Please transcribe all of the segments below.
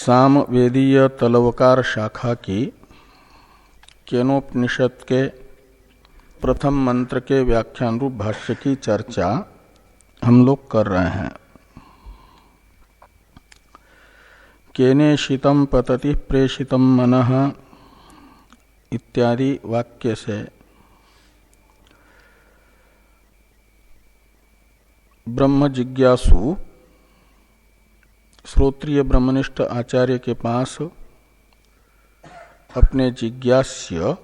सामवेदीय तलवकार शाखा की केनोपनिषद के प्रथम मंत्र के व्याख्यान रूप भाष्य की चर्चा हम लोग कर रहे हैं। केनेशितं पतति प्रेषितं मनः इत्यादि वाक्य से ब्रह्म जिज्ञासु श्रोत्रिय ब्रह्मनिष्ठ आचार्य के पास अपने जिज्ञास्य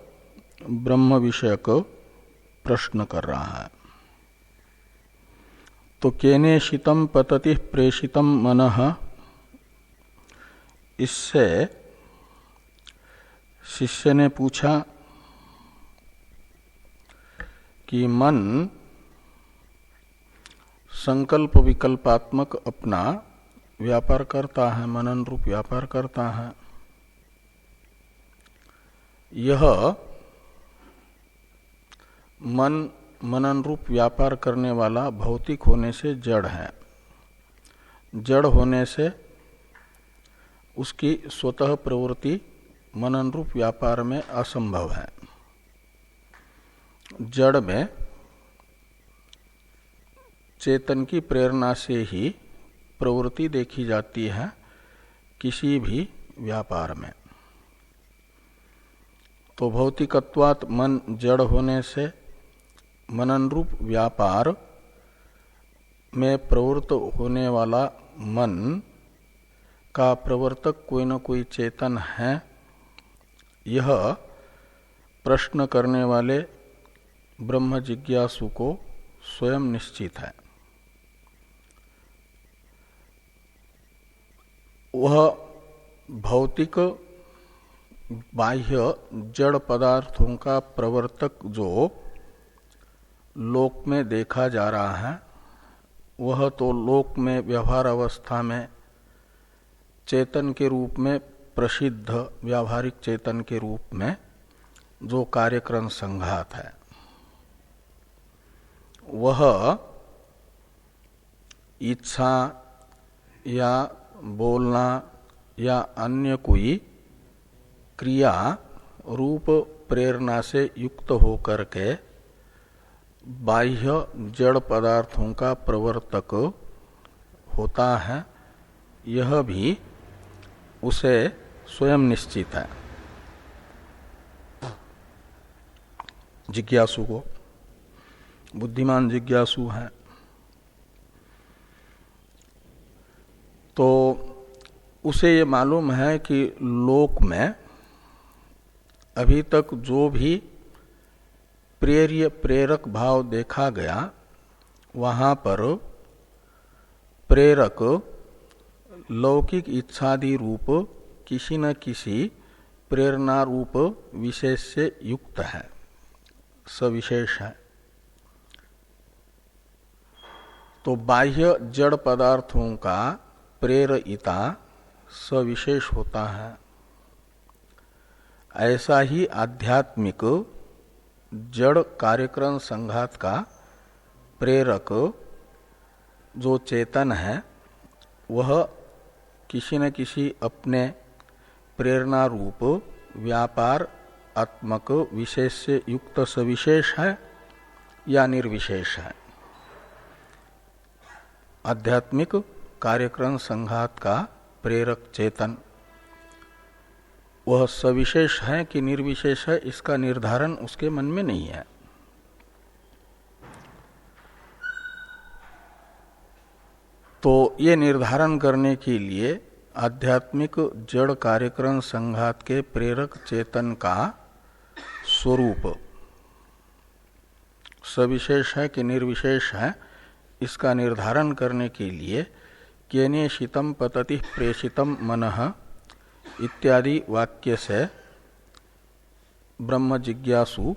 ब्रह्म विषयक प्रश्न कर रहा है। तो केनेशितं पतति प्रेषितं मनः, इससे शिष्य ने पूछा कि मन संकल्प विकल्पात्मक अपना व्यापार करता है, मनन रूप व्यापार करता है। यह मनन रूप व्यापार करने वाला भौतिक होने से जड़ है। जड़ होने से उसकी स्वतः प्रवृत्ति मनन रूप व्यापार में असंभव है। जड़ में चेतन की प्रेरणा से ही प्रवृत्ति देखी जाती है किसी भी व्यापार में। तो भौतिकत्वात् मन जड़ होने से मनन रूप व्यापार में प्रवृत्त होने वाला मन का प्रवर्तक कोई न कोई चेतन है, यह प्रश्न करने वाले ब्रह्म जिज्ञासु को स्वयं निश्चित है। वह भौतिक बाह्य जड़ पदार्थों का प्रवर्तक जो लोक में देखा जा रहा है, वह तो लोक में व्यवहार अवस्था में चेतन के रूप में प्रसिद्ध व्यावहारिक चेतन के रूप में जो कार्यक्रम संघात है, वह इच्छा या बोलना या अन्य कोई क्रिया रूप प्रेरणा से युक्त होकर के बाह्य जड़ पदार्थों का प्रवर्तक होता है, यह भी उसे स्वयं निश्चित है। जिज्ञासु को, बुद्धिमान जिज्ञासु है, तो उसे ये मालूम है कि लोक में अभी तक जो भी प्रेर्य प्रेरक भाव देखा गया, वहां पर प्रेरक लौकिक इच्छादि रूप किसी न किसी प्रेरणा रूप विशेष से युक्त है, सविशेष है। तो बाह्य जड़ पदार्थों का प्रेरयिता सविशेष होता है। ऐसा ही आध्यात्मिक जड़ कार्यक्रम संघात का प्रेरक जो चेतन है, वह किसी न किसी अपने प्रेरणा रूप व्यापार आत्मक विशेष से युक्त सविशेष है या निर्विशेष है। आध्यात्मिक कार्यक्रम संघात का प्रेरक चेतन वह सविशेष है कि निर्विशेष है, इसका निर्धारण उसके मन में नहीं है। तो ये निर्धारण करने के लिए आध्यात्मिक जड़ कार्यक्रम संघात के प्रेरक चेतन का स्वरूप सविशेष है कि निर्विशेष है, इसका निर्धारण करने के लिए केनेशितं पतति प्रेषितं मनः इत्यादि वाक्य से ब्रह्म जिज्ञासु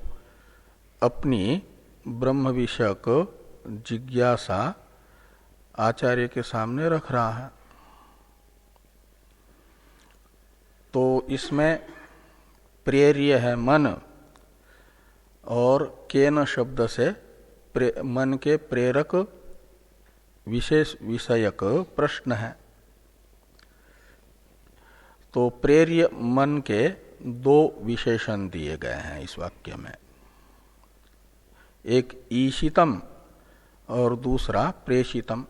अपनी ब्रह्म विषयक जिज्ञासा आचार्य के सामने रख रहा है। तो इसमें प्रेर्य है मन, और केन शब्द से मन के प्रेरक विशेष विषयक प्रश्न है। तो प्रेर्य मन के दो विशेषण दिए गए हैं इस वाक्य में, एक ईशितम और दूसरा प्रेषितम।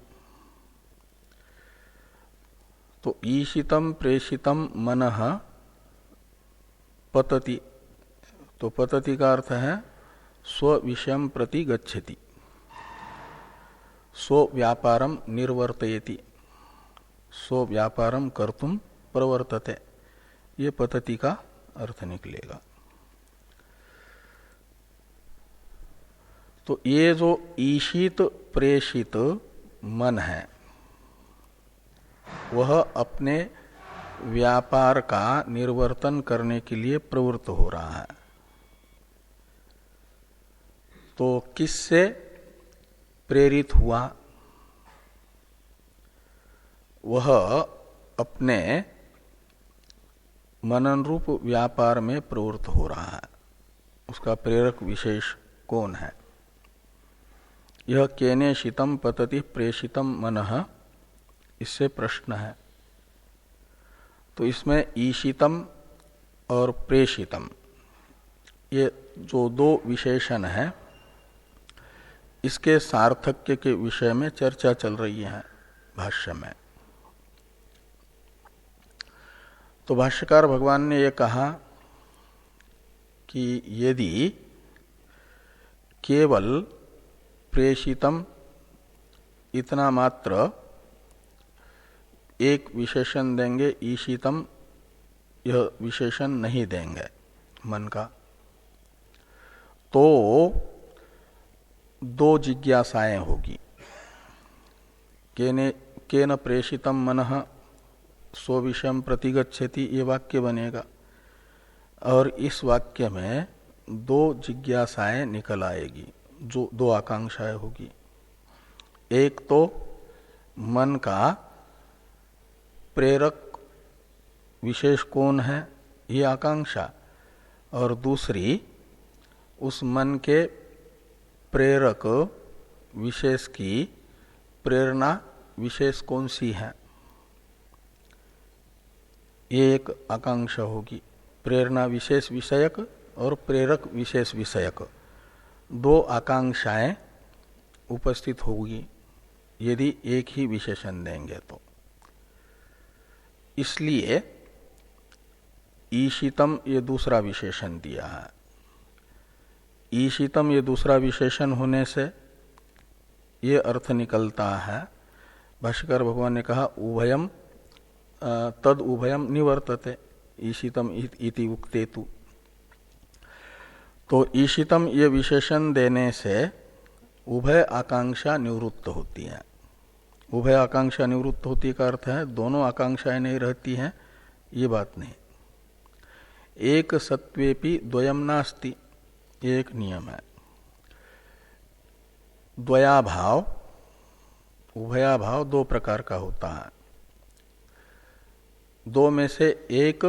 तो ईशितम प्रेषितम मनः पतति, तो पतति का अर्थ है स्व विषयम प्रति गच्छति, स्व व्यापारम निर्वर्तयति, स्व व्यापारम कर्तुम प्रवर्तते, ये पतति का अर्थ निकलेगा। तो ये जो ईशित प्रेषित मन है वह अपने व्यापार का निर्वर्तन करने के लिए प्रवृत्त हो रहा है। तो किससे प्रेरित हुआ? वह अपने मनन रूप व्यापार में प्रवृत्त हो रहा है। उसका प्रेरक विशेष कौन है? यह केने शीतम पतति प्रेषितम मनः, इससे प्रश्न है। तो इसमें ईशितम और प्रेषितम ये जो दो विशेषण हैं इसके सार्थक्य के विषय में चर्चा चल रही है भाष्य में। तो भाष्यकार भगवान ने ये कहा कि यदि केवल प्रेषितम इतना मात्र एक विशेषण देंगे, ईशितम यह विशेषण नहीं देंगे मन का, तो दो जिज्ञासाएं होगी। केन प्रेषितम मनः स्वविषयम प्रतिगच्छति, ये वाक्य बनेगा और इस वाक्य में दो जिज्ञासाएं निकल आएगी, जो दो आकांक्षाएं होगी। एक तो मन का प्रेरक विशेष कौन है, ये आकांक्षा, और दूसरी उस मन के प्रेरक विशेष की प्रेरणा विशेष कौन सी है, ये एक आकांक्षा होगी। प्रेरणा विशेष विषयक और प्रेरक विशेष विषयक दो आकांक्षाएं उपस्थित होगी यदि एक ही विशेषण देंगे तो। इसलिए ईशितम ये दूसरा विशेषण दिया है। ईशितम ये दूसरा विशेषण होने से ये अर्थ निकलता है, भाष्यकार भगवान ने कहा उभयम तद उभयम निवर्तते ईशितम इति उक्तेतु। तो ईशितम ये विशेषण देने से उभय आकांक्षा निवृत्त होती है। उभय आकांक्षा निवृत्त होती का अर्थ है दोनों आकांक्षाएं नहीं रहती हैं, ये बात नहीं। एक सत्वेपि द्वयम नास्ति, एक नियम है। द्वयाभाव उभयाभाव दो प्रकार का होता है। दो में से एक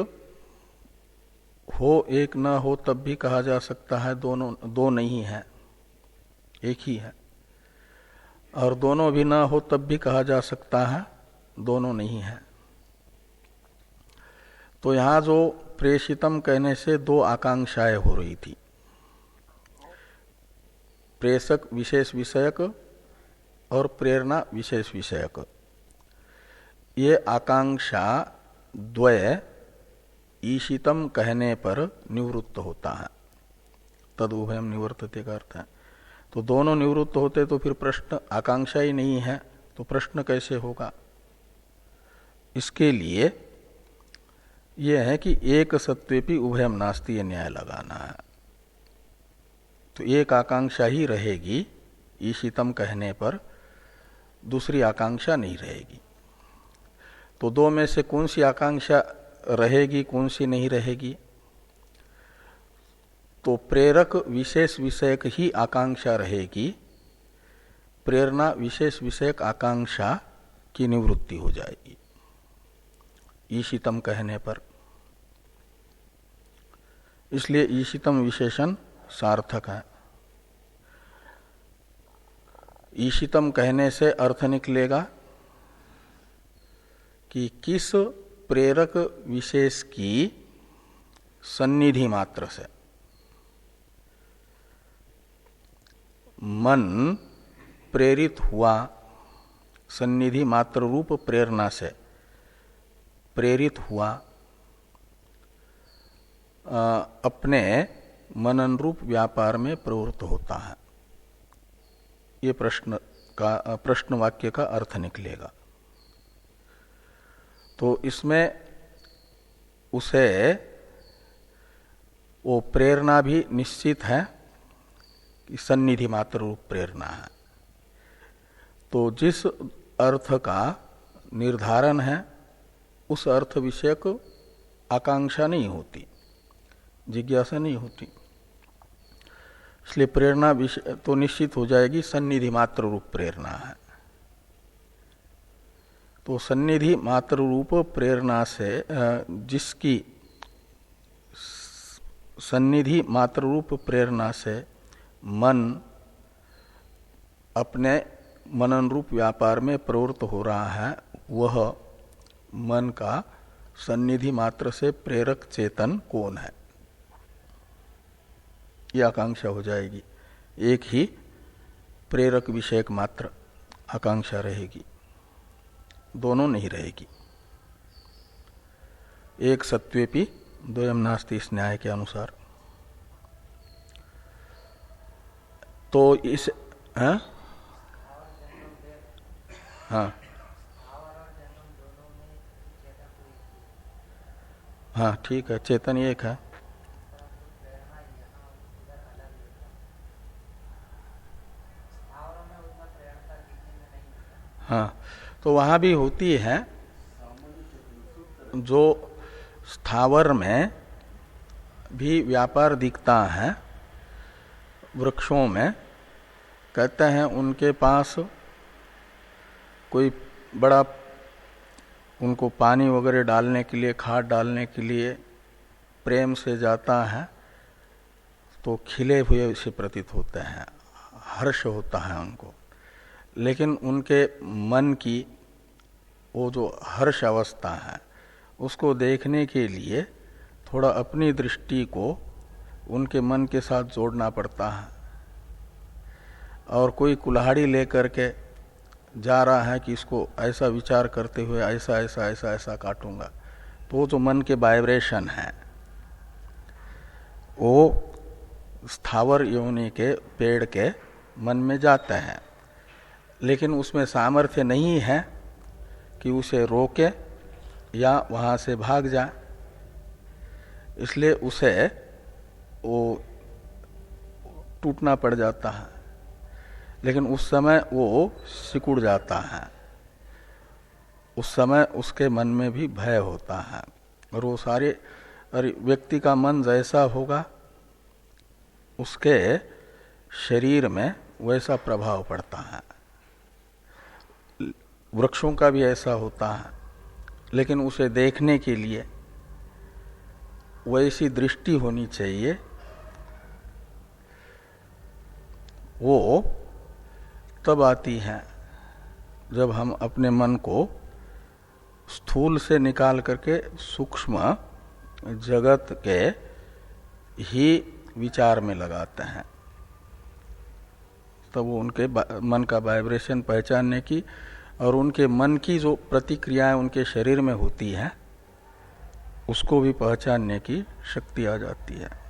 हो एक न हो तब भी कहा जा सकता है दोनों दो नहीं है, एक ही है। और दोनों भी न हो तब भी कहा जा सकता है दोनों नहीं है। तो यहां जो प्रेषितम कहने से दो आकांक्षाएं हो रही थी, प्रेषक विशेष विषयक और प्रेरणा विशेष विषयक, ये आकांक्षा द्वय ईशितम कहने पर निवृत्त होता है। तद उभयम निवर्तते का अर्थ है। तो दोनों निवृत्त होते तो फिर प्रश्न, आकांक्षा ही नहीं है तो प्रश्न कैसे होगा? इसके लिए यह है कि एक सत्वेपि उभयम नास्ति, ये न्याय लगाना है। तो एक आकांक्षा ही रहेगी ईशितम कहने पर, दूसरी आकांक्षा नहीं रहेगी। तो दो में से कौन सी आकांक्षा रहेगी, कौन सी नहीं रहेगी? तो प्रेरक विशेष विषयक ही आकांक्षा रहेगी, प्रेरणा विशेष विषयक आकांक्षा की निवृत्ति हो जाएगी ईशितम कहने पर। इसलिए ईशितम विशेषण सार्थक है। ईशितम कहने से अर्थ निकलेगा कि किस प्रेरक विशेष की सन्निधि मात्र से मन प्रेरित हुआ, सन्निधि मात्र रूप प्रेरणा से प्रेरित हुआ, अपने मनन रूप व्यापार में प्रवृत्त होता है। ये प्रश्न वाक्य का अर्थ निकलेगा। तो इसमें उसे वो प्रेरणा भी निश्चित है कि सन्निधि मात्र रूप प्रेरणा है। तो जिस अर्थ का निर्धारण है उस अर्थ विषयक आकांक्षा नहीं होती, जिज्ञासा नहीं होती। इसलिए प्रेरणा विषय तो निश्चित हो जाएगी सन्निधि मात्र रूप प्रेरणा है। तो सन्निधि मात्र रूप प्रेरणा से जिसकी सन्निधि मात्र रूप प्रेरणा से मन अपने मनन रूप व्यापार में प्रवृत्त हो रहा है, वह मन का सन्निधि मात्र से प्रेरक चेतन कौन है, यह आकांक्षा हो जाएगी। एक ही प्रेरक विषयक मात्र आकांक्षा रहेगी, दोनों नहीं रहेगी। एक सत्वेपि द्वयम नास्ति इस न्याय के अनुसार। तो इस हाँ ठीक है, चेतन एक है। हाँ, तो वहाँ भी होती है। जो स्थावर में भी व्यापार दिखता है, वृक्षों में कहते हैं उनके पास कोई बड़ा उनको पानी वगैरह डालने के लिए, खाद डालने के लिए प्रेम से जाता है तो खिले हुए से प्रतीत होते हैं, हर्ष होता है उनको। लेकिन उनके मन की वो जो हर्ष अवस्था है उसको देखने के लिए थोड़ा अपनी दृष्टि को उनके मन के साथ जोड़ना पड़ता है। और कोई कुल्हाड़ी लेकर के जा रहा है कि इसको ऐसा विचार करते हुए ऐसा ऐसा ऐसा ऐसा काटूंगा, तो वो जो मन के वाइब्रेशन है वो स्थावर योनि के पेड़ के मन में जाते हैं, लेकिन उसमें सामर्थ्य नहीं है कि उसे रोके या वहाँ से भाग जाए। इसलिए उसे वो टूटना पड़ जाता है। लेकिन उस समय वो सिकुड़ जाता है, उस समय उसके मन में भी भय होता है। और वो सारे व्यक्ति का मन जैसा होगा उसके शरीर में वैसा प्रभाव पड़ता है। वृक्षों का भी ऐसा होता है, लेकिन उसे देखने के लिए वैसी दृष्टि होनी चाहिए। वो तब आती है जब हम अपने मन को स्थूल से निकाल करके सूक्ष्म जगत के ही विचार में लगाते हैं। तब वो उनके मन का वाइब्रेशन पहचानने की और उनके मन की जो प्रतिक्रियाएं उनके शरीर में होती है उसको भी पहचानने की शक्ति आ जाती है।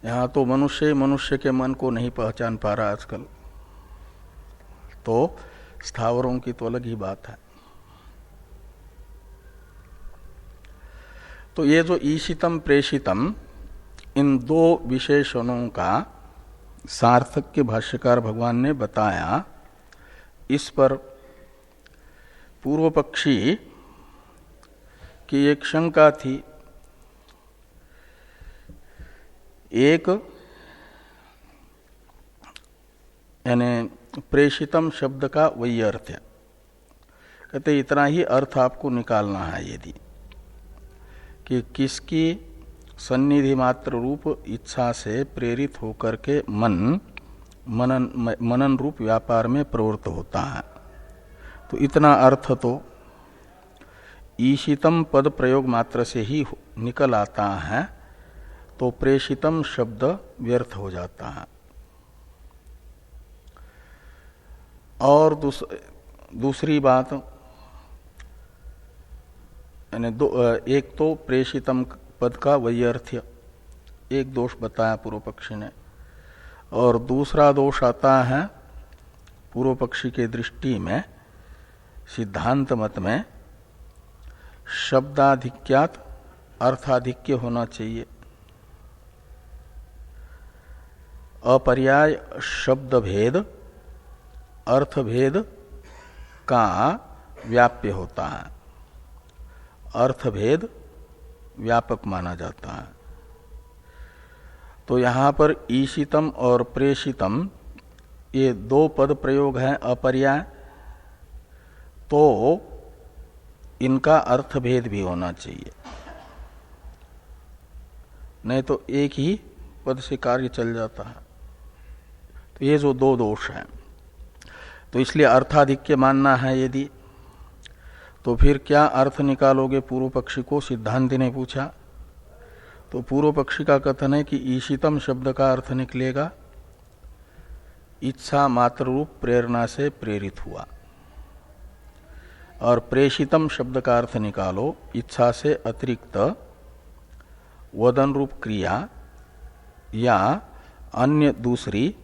यहाँ तो मनुष्य के मन को नहीं पहचान पा रहा आजकल, तो स्थावरों की तो अलग ही बात है। तो ये जो ईशितम प्रेषितम, इन दो विशेषणों का सार्थक्य भाष्यकार भगवान ने बताया। इस पर पूर्व पक्षी की एक शंका थी। एक यानी प्रेषितम शब्द का वही अर्थ है, कहते इतना ही अर्थ आपको निकालना है यदि कि किसकी सन्निधि मात्र रूप इच्छा से प्रेरित होकर के मनन रूप व्यापार में प्रवृत्त होता है, तो इतना अर्थ तो ईशितम पद प्रयोग मात्र से ही निकल आता है, तो प्रेषितम शब्द व्यर्थ हो जाता है। और दूसरी बात, यानी एक तो प्रेषितम पद का वैयर्थ्य, एक दोष बताया पूर्व पक्षी ने, और दूसरा दोष आता है पूर्व पक्षी के दृष्टि में सिद्धांत मत में शब्दाधिक्यात अर्थाधिक्य होना चाहिए। अपर्याय शब्द भेद अर्थ भेद का व्याप्य होता है, अर्थ भेद व्यापक माना जाता है। तो यहां पर ईशितम और प्रेषितम ये दो पद प्रयोग हैं अपर्याय, तो इनका अर्थ भेद भी होना चाहिए, नहीं तो एक ही पद से कार्य चल जाता है। तो ये जो दो दोष हैं, तो इसलिए अर्थाधिक्य मानना है यदि, तो फिर क्या अर्थ निकालोगे पूर्व पक्षी को, सिद्धांति ने पूछा। तो पूर्व पक्षी का कथन है कि ईशितम शब्द का अर्थ निकलेगा इच्छा मात्र रूप प्रेरणा से प्रेरित हुआ, और प्रेषितम शब्द का अर्थ निकालो इच्छा से अतिरिक्त वदन रूप क्रिया या अन्य दूसरी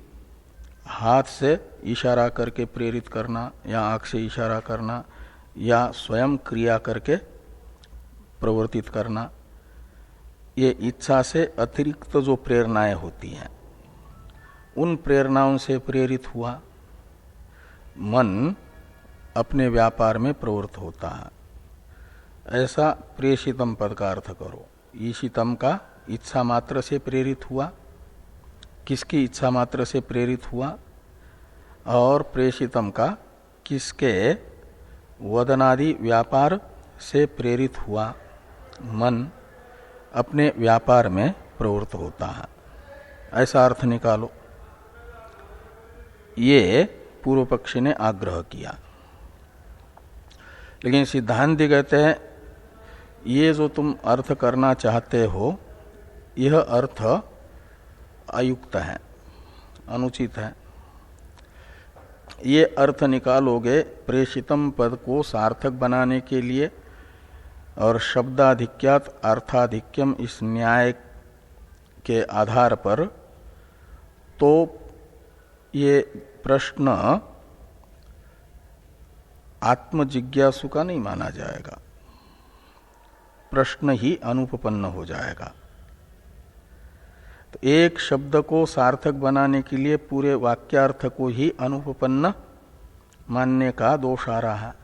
हाथ से इशारा करके प्रेरित करना या आंख से इशारा करना या स्वयं क्रिया करके प्रवर्तित करना, ये इच्छा से अतिरिक्त जो प्रेरणाएं होती हैं उन प्रेरणाओं से प्रेरित हुआ मन अपने व्यापार में प्रवृत्त होता है। ऐसा प्रेषितम पद का अर्थ करो। ईशितम का इच्छा मात्र से प्रेरित हुआ, किसकी इच्छा मात्र से प्रेरित हुआ, और प्रेषितम का किसके वदनादि व्यापार से प्रेरित हुआ, मन अपने व्यापार में प्रवृत्त होता है। ऐसा अर्थ निकालो, ये पूर्व पक्षी ने आग्रह किया। लेकिन सिद्धांति कहते हैं ये जो तुम अर्थ करना चाहते हो यह अर्थ अयुक्त है, अनुचित है। ये अर्थ निकालोगे प्रेषितम पद को सार्थक बनाने के लिए और शब्दाधिक्यात अर्थाधिक्यम इस न्याय के आधार पर, तो ये प्रश्न आत्मजिज्ञासु का नहीं माना जाएगा, प्रश्न ही अनुपपन्न हो जाएगा। तो एक शब्द को सार्थक बनाने के लिए पूरे वाक्यार्थ को ही अनुपपन्न मानने का दोष आ रहा है,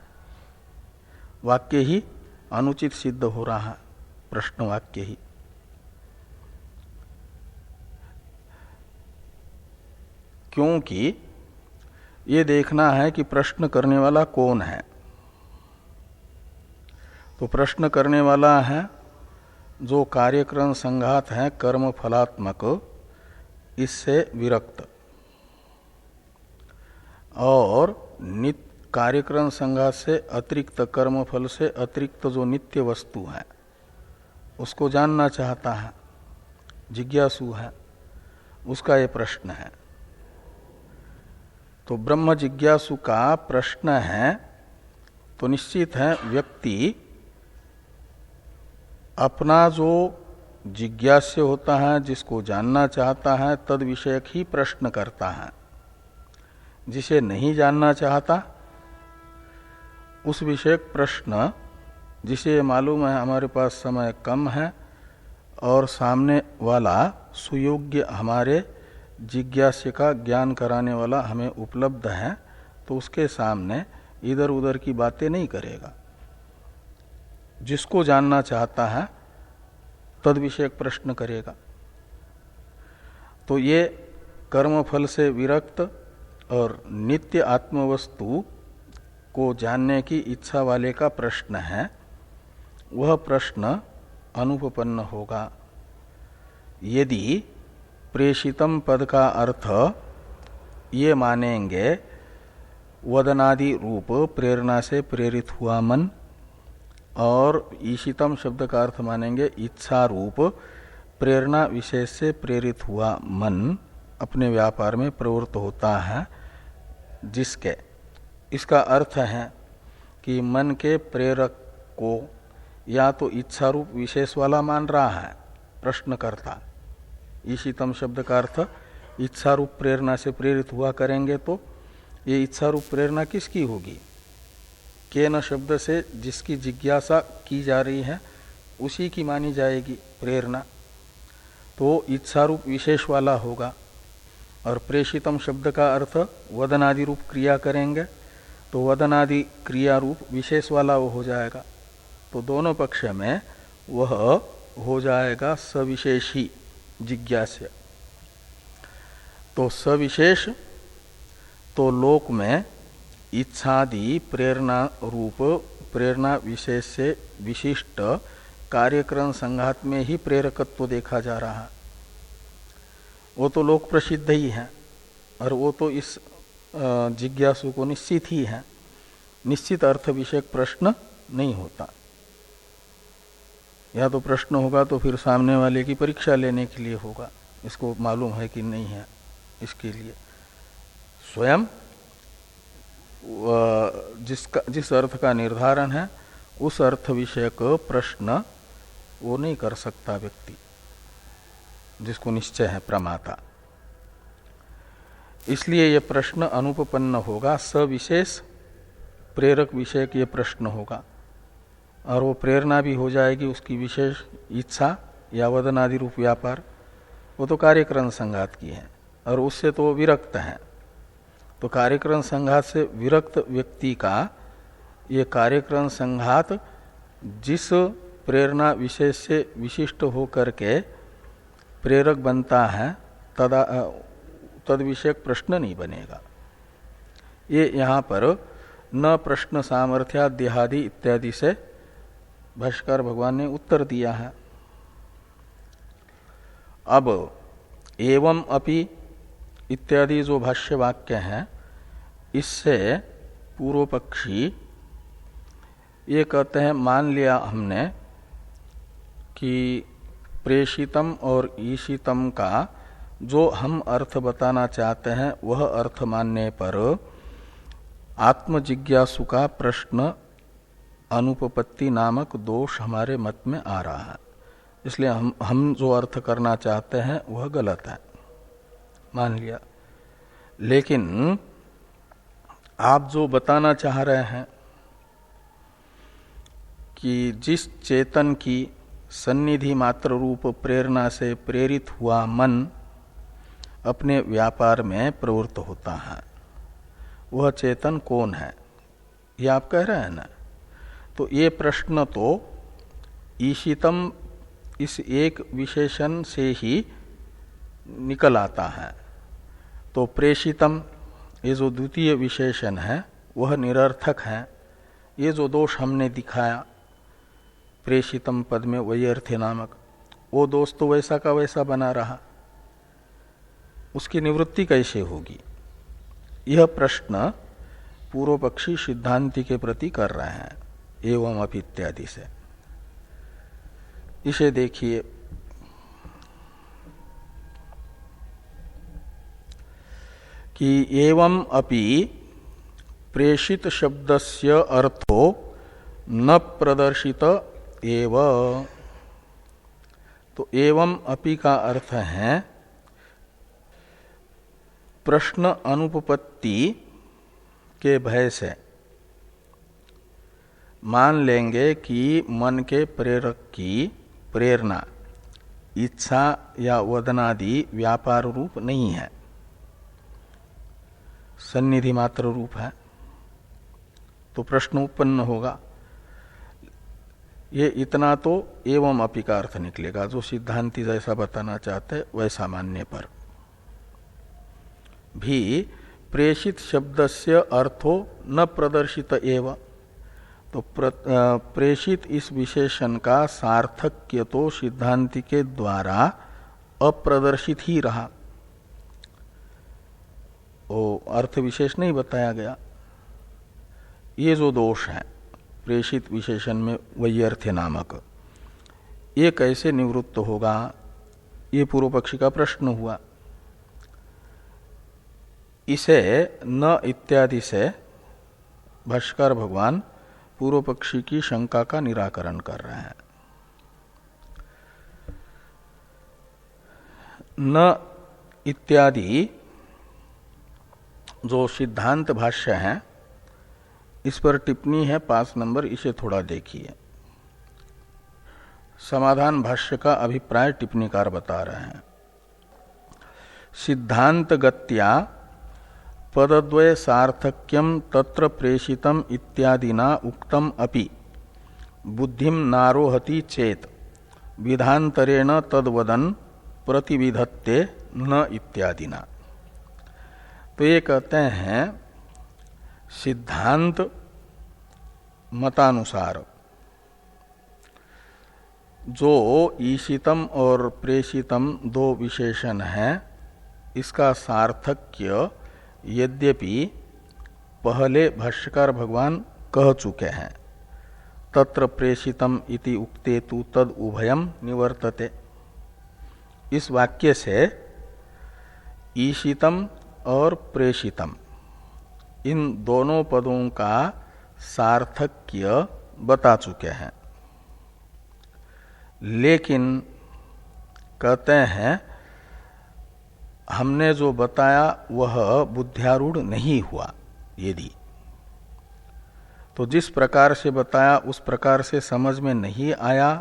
वाक्य ही अनुचित सिद्ध हो रहा है, प्रश्न वाक्य ही। क्योंकि ये देखना है कि प्रश्न करने वाला कौन है। तो प्रश्न करने वाला है जो कार्यक्रम संघात है कर्म फलात्मक, इससे विरक्त, और नित्य कार्यक्रम संघात से अतिरिक्त कर्म फल से अतिरिक्त जो नित्य वस्तु है उसको जानना चाहता है, जिज्ञासु है, उसका ये प्रश्न है। तो ब्रह्म जिज्ञासु का प्रश्न है, तो निश्चित है व्यक्ति अपना जो जिज्ञास्य होता है, जिसको जानना चाहता है, तद विषयक ही प्रश्न करता है। जिसे नहीं जानना चाहता उस विषयक प्रश्न, जिसे मालूम है हमारे पास समय कम है और सामने वाला सुयोग्य हमारे जिज्ञास्य का ज्ञान कराने वाला हमें उपलब्ध है, तो उसके सामने इधर उधर की बातें नहीं करेगा। जिसको जानना चाहता है तद विषयक प्रश्न करेगा। तो ये कर्मफल से विरक्त और नित्य आत्मवस्तु को जानने की इच्छा वाले का प्रश्न है, वह प्रश्न अनुपपन्न होगा। यदि प्रेषितम पद का अर्थ ये मानेंगे वदनादि रूप प्रेरणा से प्रेरित हुआ मन, और ईशितम शब्द का अर्थ मानेंगे इच्छा रूप प्रेरणा विशेष से प्रेरित हुआ मन अपने व्यापार में प्रवृत्त होता है, जिसके इसका अर्थ है कि मन के प्रेरक को या तो इच्छा रूप विशेष वाला मान रहा है प्रश्नकर्ता। ईशितम शब्द का अर्थ इच्छा रूप प्रेरणा से प्रेरित हुआ करेंगे तो ये इच्छा रूप प्रेरणा किसकी होगी? केन शब्द से जिसकी जिज्ञासा की जा रही है उसी की मानी जाएगी प्रेरणा, तो इच्छा रूप विशेष वाला होगा। और प्रेषितम शब्द का अर्थ वदनादि रूप क्रिया करेंगे तो वदनादि क्रिया रूप विशेष वाला वो हो जाएगा। तो दोनों पक्ष में वह हो जाएगा सविशेषी जिज्ञास्य। तो सविशेष तो लोक में इच्छादि प्रेरणा रूप प्रेरणा विशेष से विशिष्ट कार्यक्रम संघात में ही प्रेरकत्व देखा जा रहा है, वो तो लोक प्रसिद्ध ही है, और वो तो इस जिज्ञासु को निश्चित ही है। निश्चित अर्थ विषयक प्रश्न नहीं होता। या तो प्रश्न होगा तो फिर सामने वाले की परीक्षा लेने के लिए होगा, इसको मालूम है कि नहीं है, इसके लिए स्वयं जिस अर्थ का निर्धारण है उस अर्थ विषयक प्रश्न वो नहीं कर सकता व्यक्ति जिसको निश्चय है प्रमाता। इसलिए ये प्रश्न अनुपपन्न होगा, सविशेष प्रेरक विषयक ये प्रश्न होगा, और वो प्रेरणा भी हो जाएगी उसकी विशेष इच्छा या वदनादि रूप व्यापार, वो तो कार्यक्रम संघात की है और उससे तो विरक्त है। तो कार्यक्रम संघात से विरक्त व्यक्ति का ये कार्यक्रम संघात जिस प्रेरणा विशेष से विशिष्ट होकर के प्रेरक बनता है तद विषयक प्रश्न नहीं बनेगा। ये यहाँ पर न प्रश्न सामर्थ्या देहादि इत्यादि से भाष्यकार भगवान ने उत्तर दिया है। अब एवं अपि इत्यादि जो भाष्य वाक्य हैं, इससे पूर्व पक्षी ये कहते हैं मान लिया हमने कि प्रेषितम और ईशितम का जो हम अर्थ बताना चाहते हैं वह अर्थ मानने पर आत्मजिज्ञासु का प्रश्न अनुपपत्ति नामक दोष हमारे मत में आ रहा है। इसलिए हम जो अर्थ करना चाहते हैं वह गलत है, मान लिया। लेकिन आप जो बताना चाह रहे हैं कि जिस चेतन की सन्निधि मात्र रूप प्रेरणा से प्रेरित हुआ मन अपने व्यापार में प्रवृत्त होता है, वह चेतन कौन है, ये आप कह रहे हैं ना। तो ये प्रश्न तो ईशितम इस एक विशेषण से ही निकल आता है। तो प्रेषितम ये जो द्वितीय विशेषण है वह निरर्थक है। ये जो दोष हमने दिखाया प्रेषितम पद में वैयर्थ्य नामक, वो दोष तो वैसा का वैसा बना रहा, उसकी निवृत्ति कैसे होगी? यह प्रश्न पूर्व पक्षी सिद्धांति के प्रति कर रहे हैं एवं अपि इत्यादि से। इसे देखिए, कि एवं अपि प्रेषित शब्दस्य अर्थो न प्रदर्शित एव। तो एवं अपि का अर्थ है प्रश्न अनुपपत्ति के भय से मान लेंगे कि मन के प्रेरक की प्रेरणा इच्छा या वदनादि व्यापार रूप नहीं है, सन्निधि मात्र रूप है, तो प्रश्न उत्पन्न होगा। ये इतना तो एवं अपि का अर्थ निकलेगा, जो सिद्धांति जैसा बताना चाहते वैसा मानने पर भी प्रेषित शब्दस्य अर्थो न प्रदर्शित एव। तो प्रेषित इस विशेषण का सार्थक्य तो सिद्धांति के द्वारा अप्रदर्शित ही रहा, वो अर्थ विशेष नहीं बताया गया। ये जो दोष है प्रेषित विशेषण में वैयर्थ्य नामक, ये कैसे निवृत्त होगा, ये पूर्व पक्षी का प्रश्न हुआ। इसे न इत्यादि से भाष्यकार भगवान पूर्व पक्षी की शंका का निराकरण कर रहे हैं। न इत्यादि जो सिद्धांत भाष्य है, इस पर टिप्पणी है 5 नंबर, इसे थोड़ा देखिए। समाधान भाष्य का अभिप्राय टिप्पणीकार बता रहे हैं। सिद्धांत गत्या पदद्वय सार्थक्यम तत्र प्रेषितम इत्यादिना उक्तम अपि बुद्धिम नारोहति चेत विधांतरेण तद्वदन प्रतिविधत्ते न इत्यादिना। तो ये कहते हैं सिद्धांत मतानुसार जो ईशितम और प्रेषितम दो विशेषण हैं, इसका सार्थक्य यद्यपि पहले भाष्यकार भगवान कह चुके हैं, तत्र प्रेषितम इति उक्ते तु तद उभयम निवर्तते। इस वाक्य से ईशितम और प्रेषितम इन दोनों पदों का सार्थक्य बता चुके हैं, लेकिन कहते हैं हमने जो बताया वह बुद्ध्यारूढ़ नहीं हुआ। यदि तो जिस प्रकार से बताया उस प्रकार से समझ में नहीं आया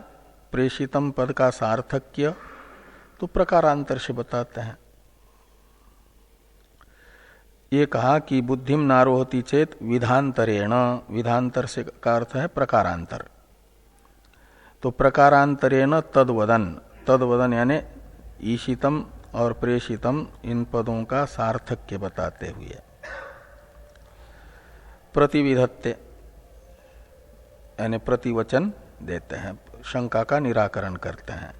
प्रेषितम पद का सार्थक्य, तो प्रकारांतर से बताते हैं। ये कहा कि बुद्धिम नारोहति चेत विधांतरेण, विधांतर से का अर्थ है प्रकारांतर। तो प्रकारांतरेण तद्वदन, तद्वदन यानी ईशितम और प्रेषितम इन पदों का सार्थक्य बताते हुए प्रतिविधत्ते यानी प्रतिवचन देते हैं, शंका का निराकरण करते हैं।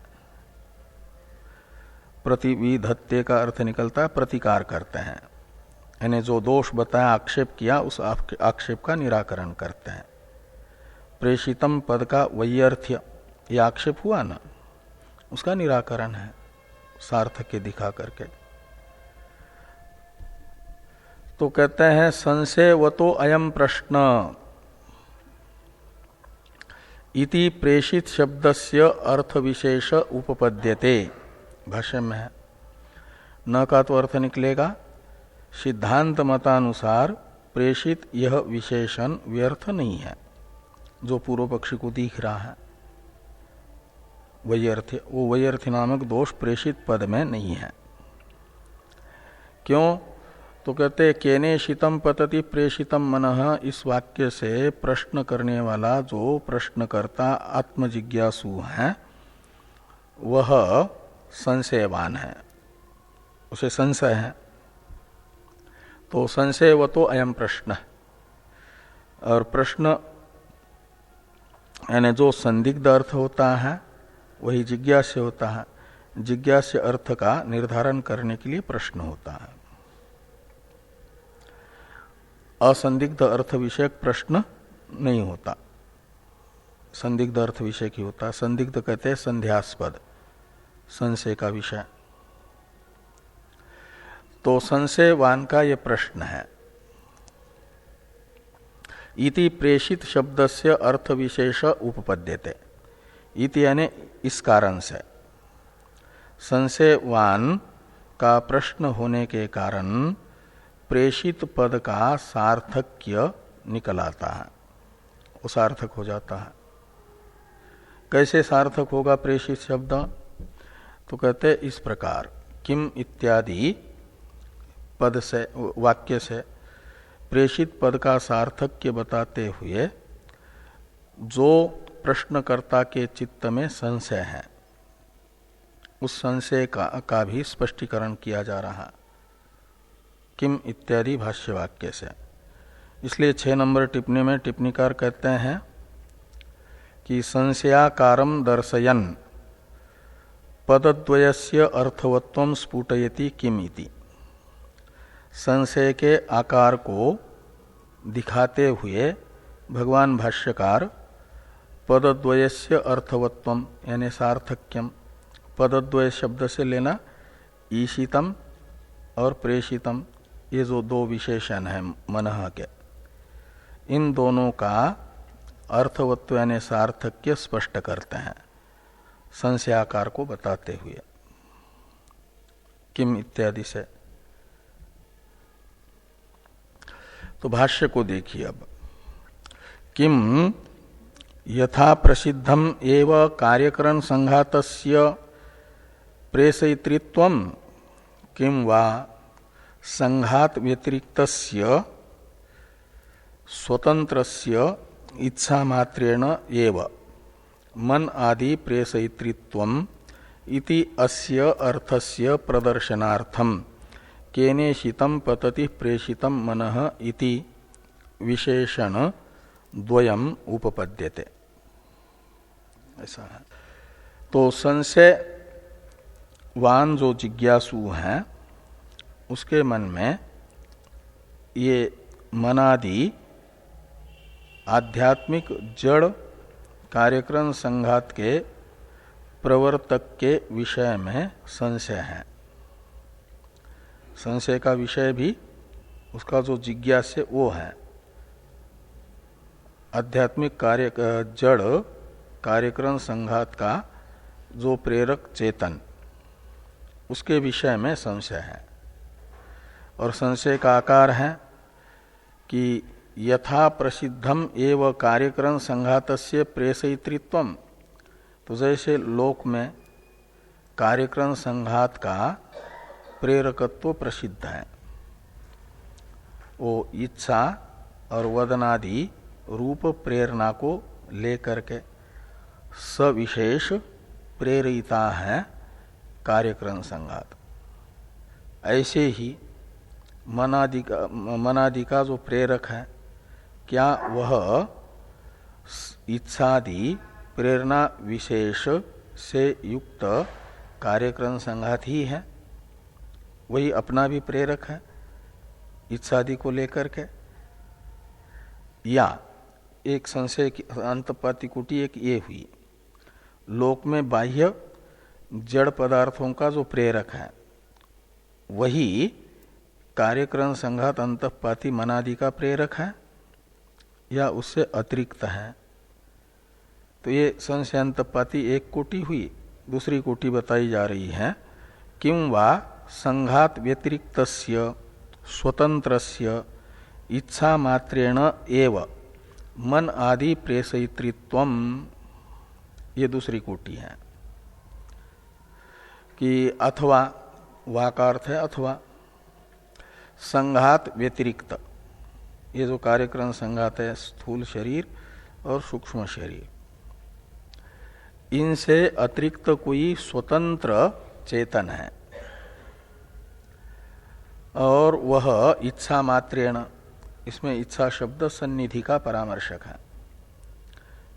प्रतिविधत्ते का अर्थ निकलता है प्रतिकार करते हैं, यानी जो दोष बताया आक्षेप किया उस आक्षेप का निराकरण करते हैं। प्रेषितम पद का वैयर्थ्य ये आक्षेप हुआ ना, उसका निराकरण है सार्थक्य दिखा करके। तो कहते हैं संशयवतो अयम प्रश्न इति प्रेषित शब्दस्य अर्थ विशेष उपपद्यते। भाष्य में है न का तो अर्थ निकलेगा सिद्धांत मतानुसार प्रेषित यह विशेषण व्यर्थ नहीं है, जो पूर्व पक्षी को दिख रहा है वैयर्थ्य, वो वैयर्थ्य नामक दोष प्रेषित पद में नहीं है। क्यों? तो कहते केने शीतम पतति प्रेषितम मनः, इस वाक्य से प्रश्न करने वाला जो प्रश्नकर्ता आत्मजिज्ञासु है वह संशयवान है, उसे संशय है। तो संशयवतो अयम प्रश्न, और प्रश्न यानी जो संदिग्ध अर्थ होता है वही जिज्ञास्य होता है। जिज्ञास्य अर्थ का निर्धारण करने के लिए प्रश्न होता है। असंदिग्ध अर्थ विषयक प्रश्न नहीं होता, संदिग्ध अर्थ विषय की होता है। संदिग्ध कहते हैं संध्यास्पद, संशय का विषय। तो संशयवान का यह प्रश्न है। इति प्रेषित शब्दस्य अर्थ विशेष उपपद्यते। इति यानी इस कारण से, संशयवान का प्रश्न होने के कारण प्रेषित पद का सार्थक्य निकल आता है, वो सार्थक हो जाता है। कैसे सार्थक होगा प्रेषित शब्द? तो कहते इस प्रकार, किम इत्यादि पद से, वाक्य से प्रेषित पद का सार्थक्य बताते हुए जो प्रश्नकर्ता के चित्त में संशय है उस संशय का भी स्पष्टीकरण किया जा रहा। किम इत्यादि भाष्य वाक्य से। इसलिए 6 नंबर टिप्पणी में टिप्पणीकार कहते हैं कि संशयाकारम दर्शयन पदद्वयस्य अर्थवत्वम स्फुटयति किम इति। संशय के आकार को दिखाते हुए भगवान भाष्यकार पदद्वयस्य अर्थवत्वम यानी सार्थक्यम, पदद्वय शब्द से लेना ईशितम और प्रेषितम, ये जो दो विशेषण है मनः के, इन दोनों का अर्थवत्व यानी सार्थक्य स्पष्ट करते हैं संशयाकार को बताते हुए किम इत्यादि से। तो भाष्य को देखिए अब, किम यथा प्रसिद्धम एव कार्यकरण संघातस्य प्रेषयितृत्वम किम वा संघात व्यतिरिक्तस्य स्वतंत्रस्य इच्छा मात्रेण एव मन आदि प्रेषयितृत्वम इति अस्य अर्थस्य प्रदर्शनार्थम केनेशितम पतति प्रेषितम मनः इति विशेषण द्वयम उपपद्यते, ऐसा है। तो संशयवान जो जिज्ञासु हैं उसके मन में ये मनादि आध्यात्मिक जड़ कार्यक्रम संघात के प्रवर्तक के विषय में संशय है। संशय का विषय भी उसका जो जिज्ञास्य वो है आध्यात्मिक जड़ कार्यक्रम संघात का जो प्रेरक चेतन, उसके विषय में संशय है। और संशय का आकार है कि यथा प्रसिद्धम एव कार्यक्रम संघातस्य प्रेषयितृत्वम, तो जैसे लोक में कार्यक्रम संघात का प्रेरकत्व प्रसिद्ध है, वो इच्छा और वदनादि रूप प्रेरणा को लेकर के सविशेष प्रेरिता है कार्यक्रम संघात। ऐसे ही मनादि का जो प्रेरक है, क्या वह इच्छादि प्रेरणा विशेष से युक्त कार्यक्रम संघात ही है, वही अपना भी प्रेरक है इच्छादि को लेकर के, या एक संशय की अंतपाती कुटी एक ये हुई, लोक में बाह्य जड़ पदार्थों का जो प्रेरक है वही कार्यक्रम संघात अंतपाती मनादि का प्रेरक है या उससे अतिरिक्त है। तो ये संशय अंतपाती एक कोटि हुई। दूसरी कोटि बताई जा रही है, किं वा संघात व्यतिरिक्तस्य स्वतंत्रस्य इच्छा मात्रेण एव मन आदि प्रेषयितृत्वम, ये दूसरी कोटि है कि अथवा, वा का अर्थ है अथवा, संघात व्यतिरिक्त, ये जो कार्यक्रम संघात है स्थूल शरीर और सूक्ष्म शरीर, इनसे अतिरिक्त कोई स्वतंत्र चेतन है और वह इच्छा मात्रेण, इसमें इच्छा शब्द सन्निधि का परामर्शक है,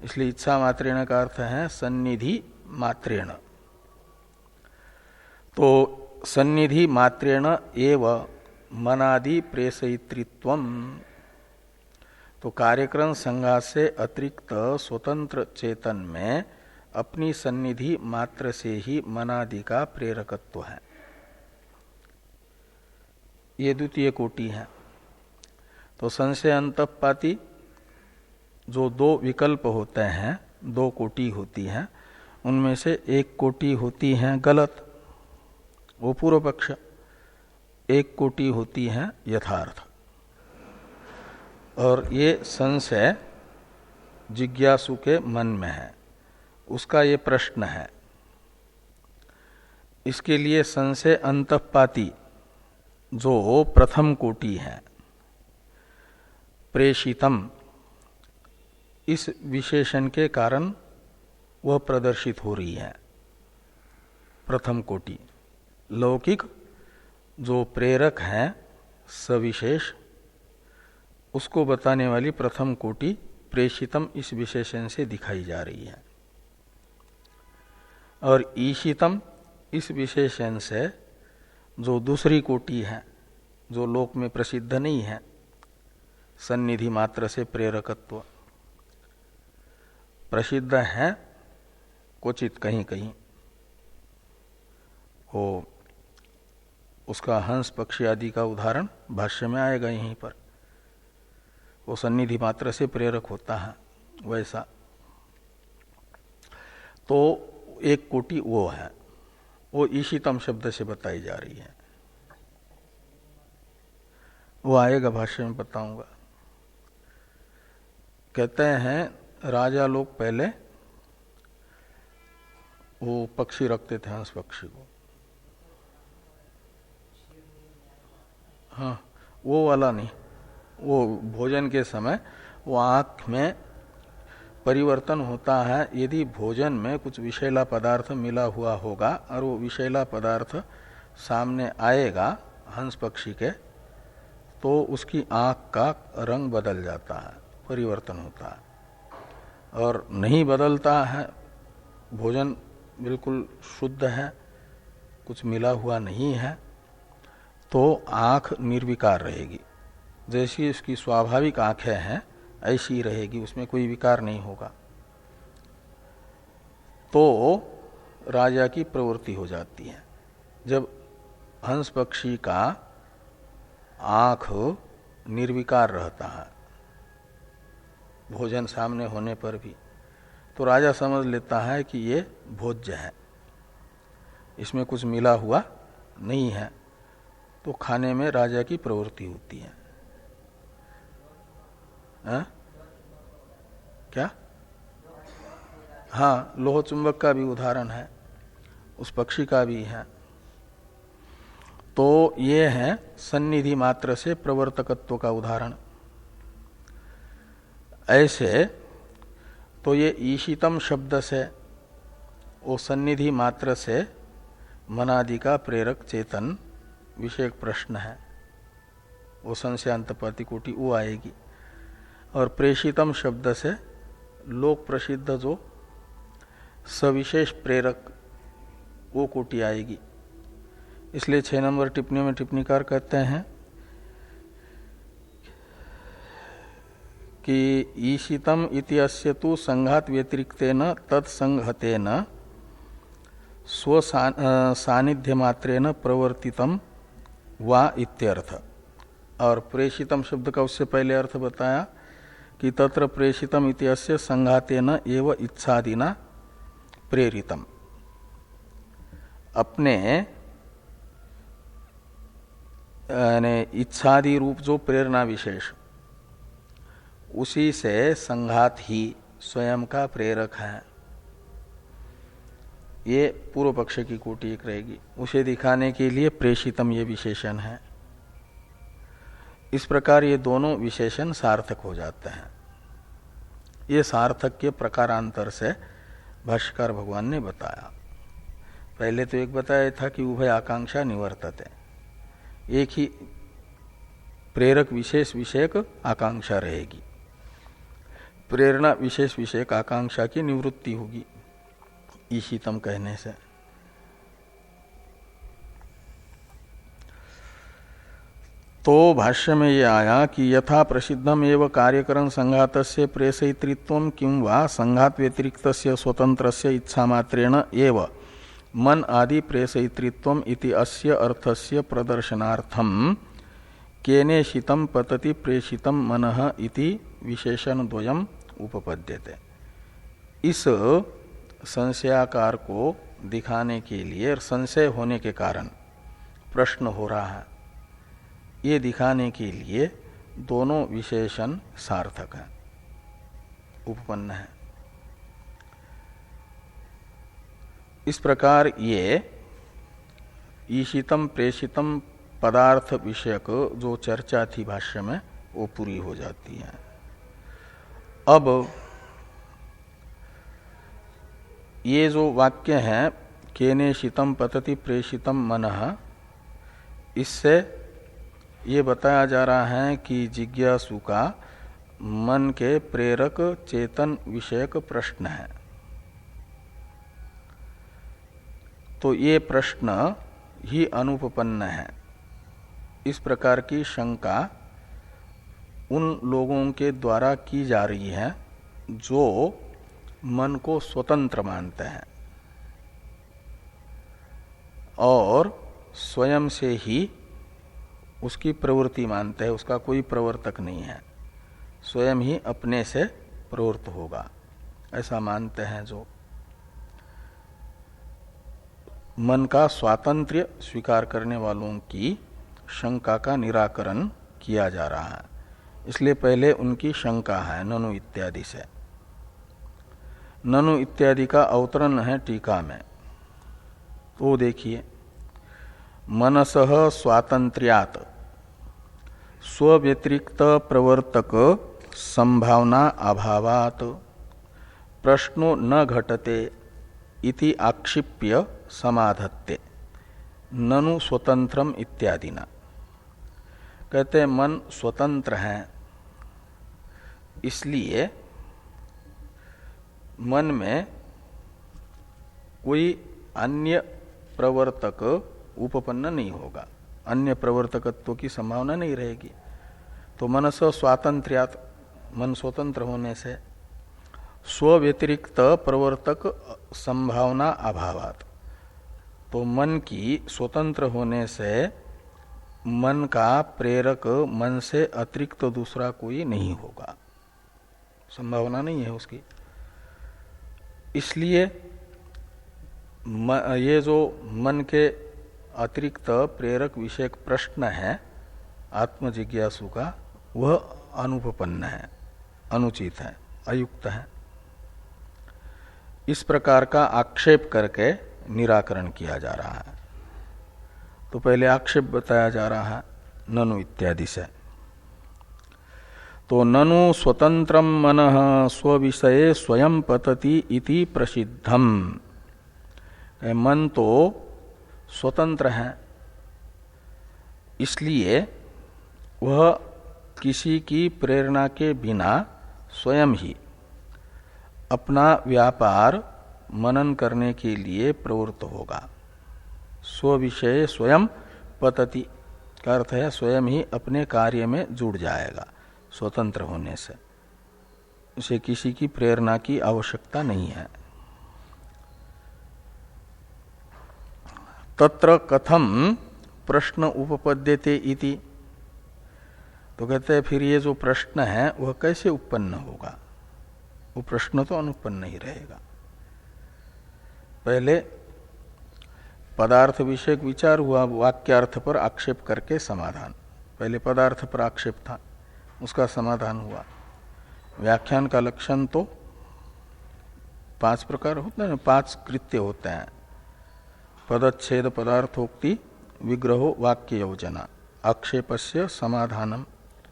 इसलिए इच्छा मात्रेण का अर्थ है सन्निधि मात्रेण। तो सन्निधि मात्रेण एव मनादि प्रेषयितृत्वम, तो कार्यक्रम संघात से अतिरिक्त स्वतंत्र चेतन में अपनी सन्निधि मात्र से ही मनादि का प्रेरकत्व है, ये द्वितीय कोटि है। तो संशय अंतपाती जो दो विकल्प होते हैं, दो कोटि होती हैं, उनमें से एक कोटि होती है गलत, वो पूर्व पक्ष, एक कोटि होती है यथार्थ। और ये संशय जिज्ञासु के मन में है, उसका ये प्रश्न है। इसके लिए संशय अंतपाती जो प्रथम कोटि है प्रेषितम, इस विशेषण के कारण वह प्रदर्शित हो रही है। प्रथम कोटि लौकिक जो प्रेरक है सविशेष, उसको बताने वाली प्रथम कोटि प्रेषितम इस विशेषण से दिखाई जा रही है। और ईशितम इस विशेषण से जो दूसरी कोटि है, जो लोक में प्रसिद्ध नहीं है, सन्निधि मात्र से प्रेरकत्व प्रसिद्ध है क्वचित कहीं कहीं। वो उसका हंस पक्षी आदि का उदाहरण भाष्य में आएगा यहीं पर। वो सन्निधि मात्र से प्रेरक होता है वैसा। तो एक कोटि वो है, वो ईशितम शब्द से बताई जा रही है। वो आएगा भाष्य में बताऊंगा। कहते हैं राजा लोग पहले वो पक्षी रखते थे, हंस पक्षी को। हाँ, वो वाला नहीं, वो भोजन के समय वो आँख में परिवर्तन होता है। यदि भोजन में कुछ विषैला पदार्थ मिला हुआ होगा और वो विषैला पदार्थ सामने आएगा हंस पक्षी के, तो उसकी आँख का रंग बदल जाता है, परिवर्तन होता है। और नहीं बदलता है, भोजन बिल्कुल शुद्ध है, कुछ मिला हुआ नहीं है, तो आँख निर्विकार रहेगी। जैसी उसकी स्वाभाविक आँखें हैं ऐसी रहेगी, उसमें कोई विकार नहीं होगा। तो राजा की प्रवृत्ति हो जाती है। जब हंस पक्षी का आँख निर्विकार रहता है भोजन सामने होने पर भी, तो राजा समझ लेता है कि ये भोज्य है, इसमें कुछ मिला हुआ नहीं है, तो खाने में राजा की प्रवृत्ति होती है। क्या? हाँ, लोह चुंबक का भी उदाहरण है, उस पक्षी का भी है। तो ये है सन्निधि मात्र से प्रवर्तकत्व का उदाहरण। ऐसे तो ये ईशितम शब्द से वो सन्निधि मात्र से मनादि का प्रेरक चेतन विषय प्रश्न है, वो संशयांतपति कोटि वो आएगी। और प्रेषितम शब्द से लोक प्रसिद्ध जो सविशेष प्रेरक वो कोटि आएगी। इसलिए 6 नंबर टिप्पणी में टिप्पणीकार कहते हैं कि ईशितम इति अस्य तु संघात व्यतिरिक्तेन तत्संघतेन स्व सानिध्य मात्रेन प्रवर्तितम वा इत्यर्थ। और प्रेषितम शब्द का उससे पहले अर्थ बताया कि तत्र प्रेषितम इति अस्य संघातेन एव इच्छादिना प्रेरितम। अपने इच्छादि रूप जो प्रेरणा विशेष, उसी से संघात ही स्वयं का प्रेरक है। ये पूर्व पक्ष की कोटि एक रहेगी। उसे दिखाने के लिए प्रेषितम ये विशेषण है। इस प्रकार ये दोनों विशेषण सार्थक हो जाते हैं। ये सार्थक के प्रकारांतर से भाष्यकार भगवान ने बताया। पहले तो एक बताया था कि उभय आकांक्षा निवर्तते, एक ही प्रेरक विशेष विषयक आकांक्षा रहेगी, प्रेरणा विशेष विषयक आकांक्षा की निवृत्ति होगी ईशितम कहने से। तो भाष्य में ये आया कि यथा प्रसिद्धम एवं कार्यकरण संघातस्य प्रेषयित्रित्वं किंवा संघात व्यतिरिक्तस्य स्वतंत्रस्य इच्छामात्रेण एव मन आदि प्रेषयित्रित्वम् इति अस्य अर्थस्य प्रदर्शनार्थम केनेशितम पतति प्रेषितम मनः इति विशेषण द्वयम् उपपद्यते। इस संशयाकार को दिखाने के लिए और संशय होने के कारण प्रश्न हो रहा है, ये दिखाने के लिए दोनों विशेषण सार्थक है, उपपन्न है। इस प्रकार ये ईशितम प्रेषितम पदार्थ विषयक जो चर्चा थी भाष्य में, वो पूरी हो जाती है। अब ये जो वाक्य है केनेशितम पतति प्रेषितम मनः, इससे ये बताया जा रहा है कि जिज्ञासु का मन के प्रेरक चेतन विषयक प्रश्न है। तो ये प्रश्न ही अनुपपन्न है। इस प्रकार की शंका उन लोगों के द्वारा की जा रही है जो मन को स्वतंत्र मानते हैं और स्वयं से ही उसकी प्रवृत्ति मानते हैं, उसका कोई प्रवर्तक नहीं है, स्वयं ही अपने से प्रवृत्त होगा, ऐसा मानते हैं। जो मन का स्वातंत्र्य स्वीकार करने वालों की शंका का निराकरण किया जा रहा है। इसलिए पहले उनकी शंका है ननु इत्यादि से। ननु इत्यादि का अवतरण है टीका में, तो देखिए, मनसः स्वातंत्र्यात् स्व्यतिरिक्त प्रवर्तक संभावना अभावात् प्रश्नो न घटते इति आक्षिप्य समाधत्ते ननु स्वतंत्रम इत्यादि न। कहते हैं मन स्वतंत्र है, इसलिए मन में कोई अन्य प्रवर्तक उपपन्न नहीं होगा, अन्य प्रवर्तकत्व की संभावना नहीं रहेगी। तो मनस स्वातंत्र्यात्, मन स्वतंत्र होने से, स्व्यतिरिक्त प्रवर्तक संभावना अभावात्, तो मन की स्वतंत्र होने से मन का प्रेरक मन से अतिरिक्त दूसरा कोई नहीं होगा, संभावना नहीं है उसकी। इसलिए ये जो मन के अतिरिक्त प्रेरक विषयक प्रश्न है आत्मजिज्ञासु का, वह अनुपपन्न है, अनुचित है, अयुक्त है। इस प्रकार का आक्षेप करके निराकरण किया जा रहा है। तो पहले आक्षेप बताया जा रहा है ननु इत्यादि से। तो ननु स्वतंत्रम मनः स्वविषये स्वयं पतति इति प्रसिद्धम। मन तो स्वतंत्र है, इसलिए वह किसी की प्रेरणा के बिना स्वयं ही अपना व्यापार मनन करने के लिए प्रवृत्त होगा। स्वविषय स्वयं पतति का अर्थ है स्वयं ही अपने कार्य में जुड़ जाएगा स्वतंत्र होने से, उसे किसी की प्रेरणा की आवश्यकता नहीं है। तत्र कथम प्रश्न उपपद्यते इति। तो कहते हैं फिर ये जो प्रश्न है वह कैसे उत्पन्न होगा, वो प्रश्न तो अनुत्पन्न ही रहेगा। पहले पदार्थ विषयक विचार हुआ, वाक्यार्थ पर आक्षेप करके समाधान। पहले पदार्थ पर आक्षेप था, उसका समाधान हुआ। व्याख्यान का लक्षण तो 5 प्रकार होते हैं, 5 कृत्य होते हैं। पदच्छेद पदार्थोक्ति विग्रहो वाक्य योजना आक्षेपस्य समाधानम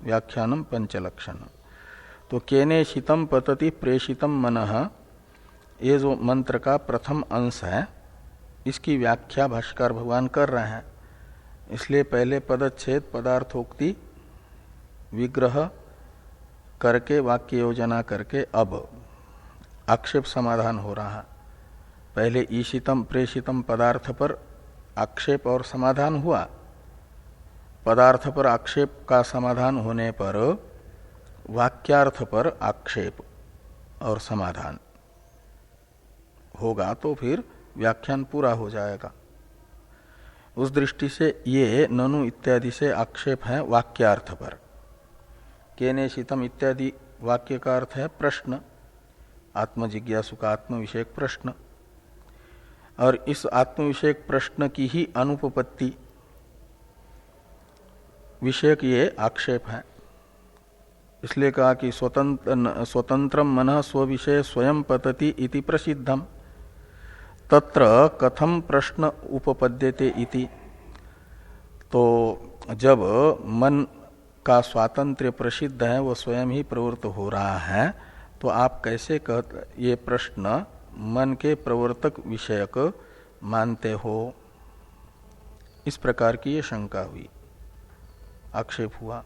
व्याख्यानम पंचलक्षण। तो केनेशितम पतति प्रेषितम मनः, ये जो मंत्र का प्रथम अंश है, इसकी व्याख्या भाष्यकार भगवान कर रहे हैं। इसलिए पहले पदच्छेद पदार्थोक्ति विग्रह करके वाक्य योजना करके अब आक्षेप समाधान हो रहा है। पहले ईशितम प्रेषितम पदार्थ पर आक्षेप और समाधान हुआ। पदार्थ पर आक्षेप का समाधान होने पर वाक्यार्थ पर आक्षेप और समाधान होगा, तो फिर व्याख्यान पूरा हो जाएगा। उस दृष्टि से ये ननु इत्यादि से आक्षेप है वाक्यार्थ पर। केनेशितम इत्यादि वाक्य का अर्थ है प्रश्न, आत्मजिज्ञासु का आत्म विषयक प्रश्न, और इस आत्म विषयक प्रश्न की ही अनुपपत्ति विषयक ये आक्षेप है। इसलिए कहा कि स्वतंत्रम मनः स्वविषय स्वयं पतति इति प्रसिद्धम। तत्र कथम प्रश्न उपपद्यते इति। तो जब मन का स्वातंत्र्य प्रसिद्ध है, वो स्वयं ही प्रवृत्त हो रहा है, तो आप कैसे ये प्रश्न मन के प्रवर्तक विषयक मानते हो? इस प्रकार की ये शंका हुई, आक्षेप हुआ।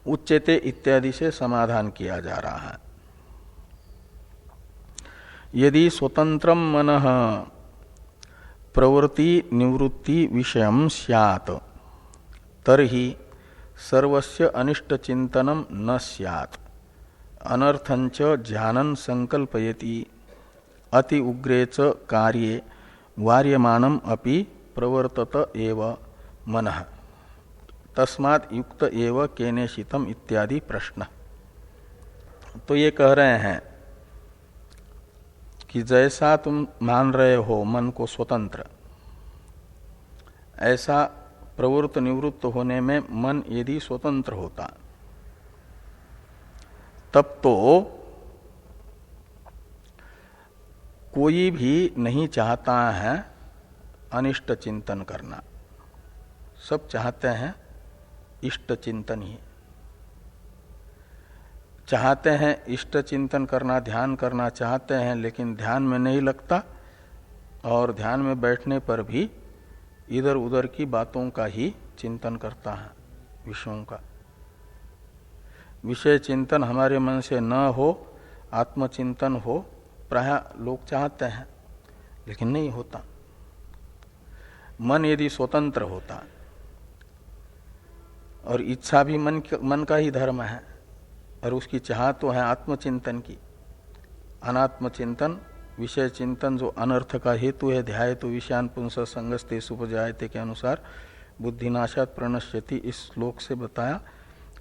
उच्यते इत्यादि से समाधान किया जा रहा है। यदि स्वतंत्रम मनः प्रवृत्ति निवृत्ति विषयम स्यात् तर्हि सर्वस्य अनिष्ट चिंतनम न स्यात् अनर्थंच ध्यानं संकल्पयति अति उग्रे च कार्ये वार्यमानम अपि प्रवर्तत एव मनः तस्मात् युक्त एव केनेशितम इत्यादि प्रश्न। तो ये कह रहे हैं कि जैसा तुम मान रहे हो मन को स्वतंत्र, ऐसा प्रवृत्त निवृत्त होने में मन यदि स्वतंत्र होता तब तो कोई भी नहीं चाहता है अनिष्ट चिंतन करना, सब चाहते हैं इष्ट चिंतन ही। चाहते हैं इष्ट चिंतन करना, ध्यान करना चाहते हैं, लेकिन ध्यान में नहीं लगता और ध्यान में बैठने पर भी इधर उधर की बातों का ही चिंतन करता है, विषयों का। विषय चिंतन हमारे मन से न हो, आत्मचिंतन हो, प्राय लोग चाहते हैं, लेकिन नहीं होता। मन यदि स्वतंत्र होता, और इच्छा भी मन का ही धर्म है, और उसकी चाह तो है आत्मचिंतन की। अनात्मचिंतन, विषय चिंतन जो अनर्थ का हेतु है, ध्याय तो विषयान पुंस संगस्ते सुपजायते के अनुसार बुद्धिनाशात प्रणश्यति, इस श्लोक से बताया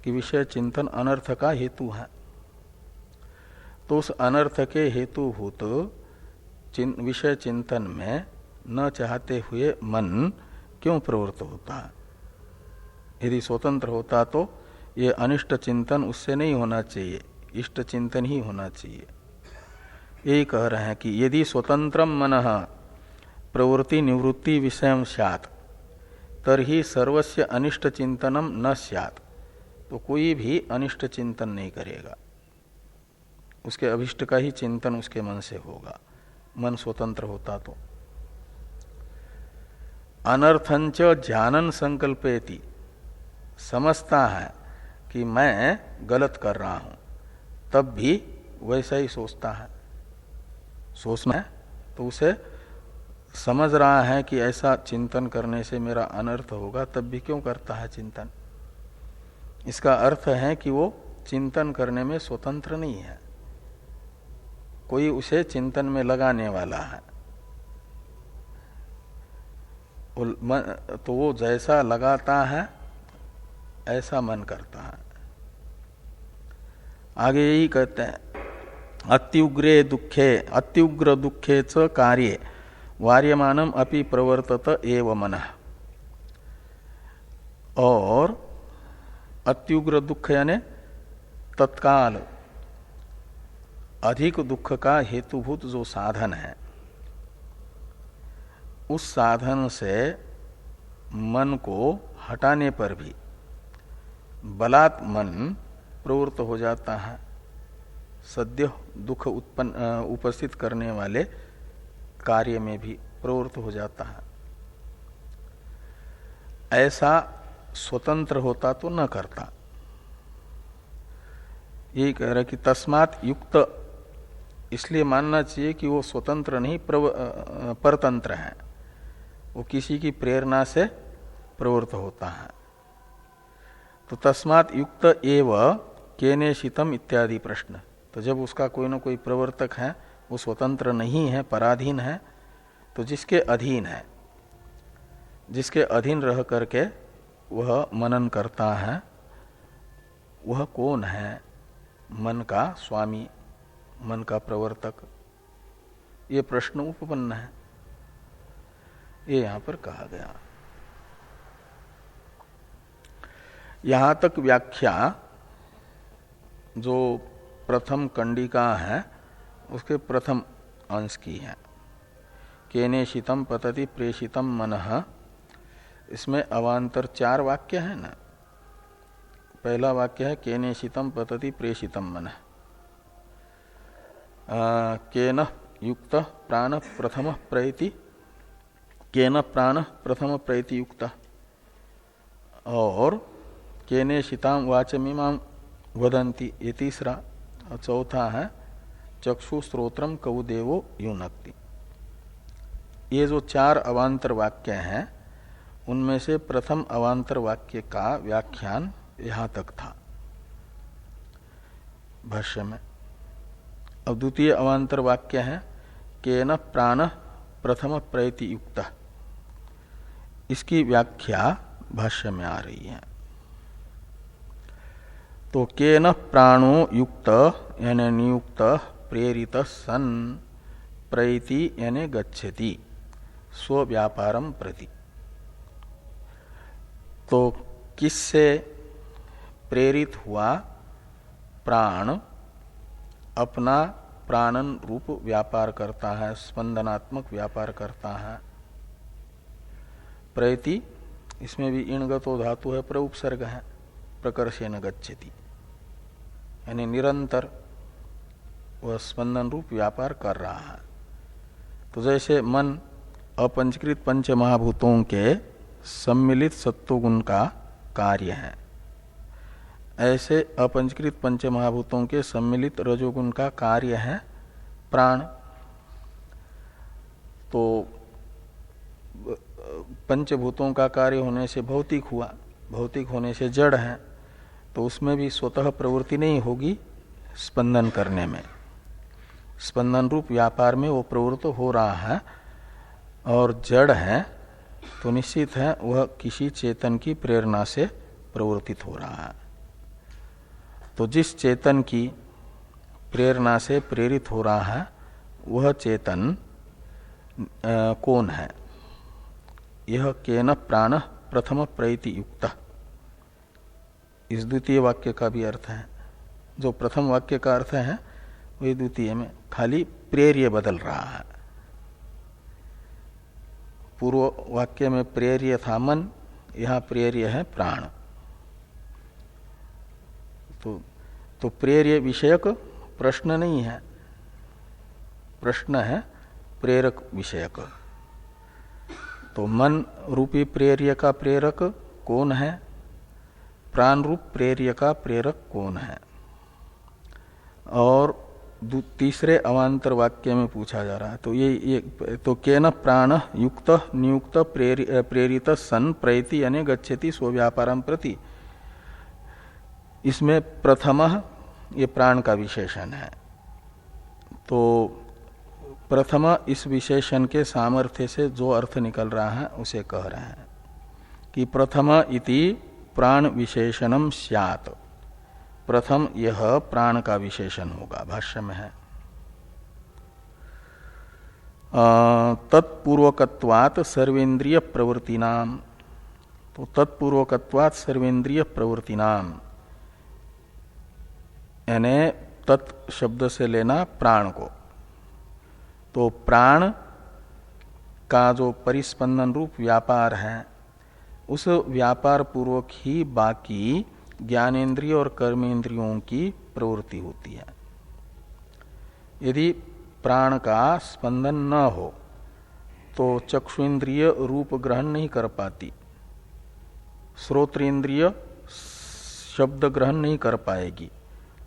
कि विषय चिंतन अनर्थ का हेतु है। तो उस अनर्थ के हेतुभूत विषय चिंतन में न चाहते हुए मन क्यों प्रवृत्त होता है? यदि स्वतंत्र होता तो ये अनिष्ट चिंतन उससे नहीं होना चाहिए, इष्ट चिंतन ही होना चाहिए। यही कह रहे हैं कि यदि स्वतंत्रम मनः प्रवृत्ति निवृत्ति विषयम स्यात् तर्हि सर्वस्य अनिष्ट चिंतनम न स्यात्, तो कोई भी अनिष्ट चिंतन नहीं करेगा, उसके अभिष्ट का ही चिंतन उसके मन से होगा, मन स्वतंत्र होता तो। अनर्थंच ज्ञानन संकल्पेति, समझता है कि मैं गलत कर रहा हूं, तब भी वैसा ही सोचता है। सोचना है तो उसे समझ रहा है कि ऐसा चिंतन करने से मेरा अनर्थ होगा, तब भी क्यों करता है चिंतन? इसका अर्थ है कि वो चिंतन करने में स्वतंत्र नहीं है, कोई उसे चिंतन में लगाने वाला है। तो वो जैसा लगाता है ऐसा मन करता है। आगे यही कहते हैं, अत्युग्र दुखे च कार्ये वार्यमानम अपि प्रवर्तत एव मनः। और अत्युग्र दुख यानी तत्काल अधिक दुख का हेतुभूत जो साधन है, उस साधन से मन को हटाने पर भी बलात् मन प्रवृत्त हो जाता है, सद्य दुख उपस्थित करने वाले कार्य में भी प्रवृत्त हो जाता है। ऐसा स्वतंत्र होता तो न करता। यही कह रहा कि तस्मात् युक्त, इसलिए मानना चाहिए कि वो स्वतंत्र नहीं परतंत्र है, वो किसी की प्रेरणा से प्रवृत्त होता है। तो तस्मात् युक्त एव केनेशितम इत्यादि प्रश्न। तो जब उसका कोई न कोई प्रवर्तक है, वो स्वतंत्र नहीं है, पराधीन है, तो जिसके अधीन है, जिसके अधीन रह करके वह मनन करता है, वह कौन है? मन का स्वामी, मन का प्रवर्तक। ये प्रश्न उपपन्न है, ये यहां पर कहा गया। यहां तक व्याख्या जो प्रथम कंडिका है उसके प्रथम अंश की है। केनेशितम पतति प्रेषितम मनः, इसमें अवान्तर 4 वाक्य है ना। पहला वाक्य है केनेशितम पतति प्रेषितम मनः, केन युक्त प्राण प्रथम प्रैति, केन प्राण प्रथम प्रैति युक्त, और केनेशिताम वाचमिमाम वदंती, ये तीसरा। और चौथा है चक्षु श्रोत्रम कौदेवो युनक्ति। ये जो 4 अवान्तर वाक्य हैं, उनमें से प्रथम अवान्तर वाक्य का व्याख्यान यहां तक था भाष्य में। अब द्वितीय अवांतर वाक्य है केन प्राण प्रथम प्रयति युक्त। इसकी व्याख्या भाष्य में आ रही है। तो केन प्राणो युक्त यानी नियुक्त प्रेरित सन प्रयति यानी गच्छति स्व व्यापारम प्रति। तो किससे प्रेरित हुआ प्राण अपना प्राणन रूप व्यापार करता है, स्पंदनात्मक व्यापार करता है। प्रयति इसमें भी इणगतो धातु है, पर उपसर्ग है, प्रकर्षेण गच्छति यानी निरंतर वह स्पंदन रूप व्यापार कर रहा है। तो जैसे मन अपंचकृत पंच महाभूतों के सम्मिलित सत्वगुण का कार्य है, ऐसे अपंचकृत पंच महाभूतों के सम्मिलित रजोगुण का कार्य है प्राण। तो पंचभूतों का कार्य होने से भौतिक हुआ, भौतिक होने से जड़ है, तो उसमें भी स्वतः प्रवृत्ति नहीं होगी स्पंदन करने में। स्पंदन रूप व्यापार में वो प्रवृत्त हो रहा है और जड़ है तो निश्चित है वह किसी चेतन की प्रेरणा से प्रवर्तित हो रहा है। तो जिस चेतन की प्रेरणा से प्रेरित हो रहा है वह चेतन कौन है? यह केन प्राण प्रथम प्रयति युक्त, इस द्वितीय वाक्य का भी अर्थ है। जो प्रथम वाक्य का अर्थ है वही द्वितीय में खाली प्रेर्य बदल रहा है। पूर्व वाक्य में प्रेर्य था मन, यहाँ प्रेर्य है प्राण। तो प्रेर्य विषयक प्रश्न नहीं है, प्रश्न है प्रेरक विषयक। तो मन रूपी प्रेर्य का प्रेरक कौन है? प्राण रूप प्रेर्य का प्रेरक कौन है? और तीसरे अवांतर वाक्य में पूछा जा रहा है। तो ये तो केन प्राण युक्त नियुक्त प्रेरित सन प्रयति यानी गच्छति स्वव्यापारम प्रति। इसमें प्रथमः ये प्राण का विशेषण है। तो प्रथम इस विशेषण के सामर्थ्य से जो अर्थ निकल रहा है उसे कह रहे हैं कि प्रथम इति प्राण विशेषणम स्यात्। प्रथम यह प्राण का विशेषण होगा, भाष्य में है। तत्पूर्वकत्वात् सर्वेन्द्रिय प्रवृत्तिनाम। तो तत्पूर्वकत्वात् सर्वेन्द्रिय प्रवृत्तिनाम यानी तत् शब्द से लेना प्राण को। तो प्राण का जो परिस्पंदन रूप व्यापार है उस व्यापार पूर्वक ही बाकी ज्ञानेन्द्रिय और कर्मेंद्रियों की प्रवृत्ति होती है। यदि प्राण का स्पंदन न हो तो चक्षुन्द्रिय रूप ग्रहण नहीं कर पाती, श्रोत्रेंद्रिय शब्द ग्रहण नहीं कर पाएगी,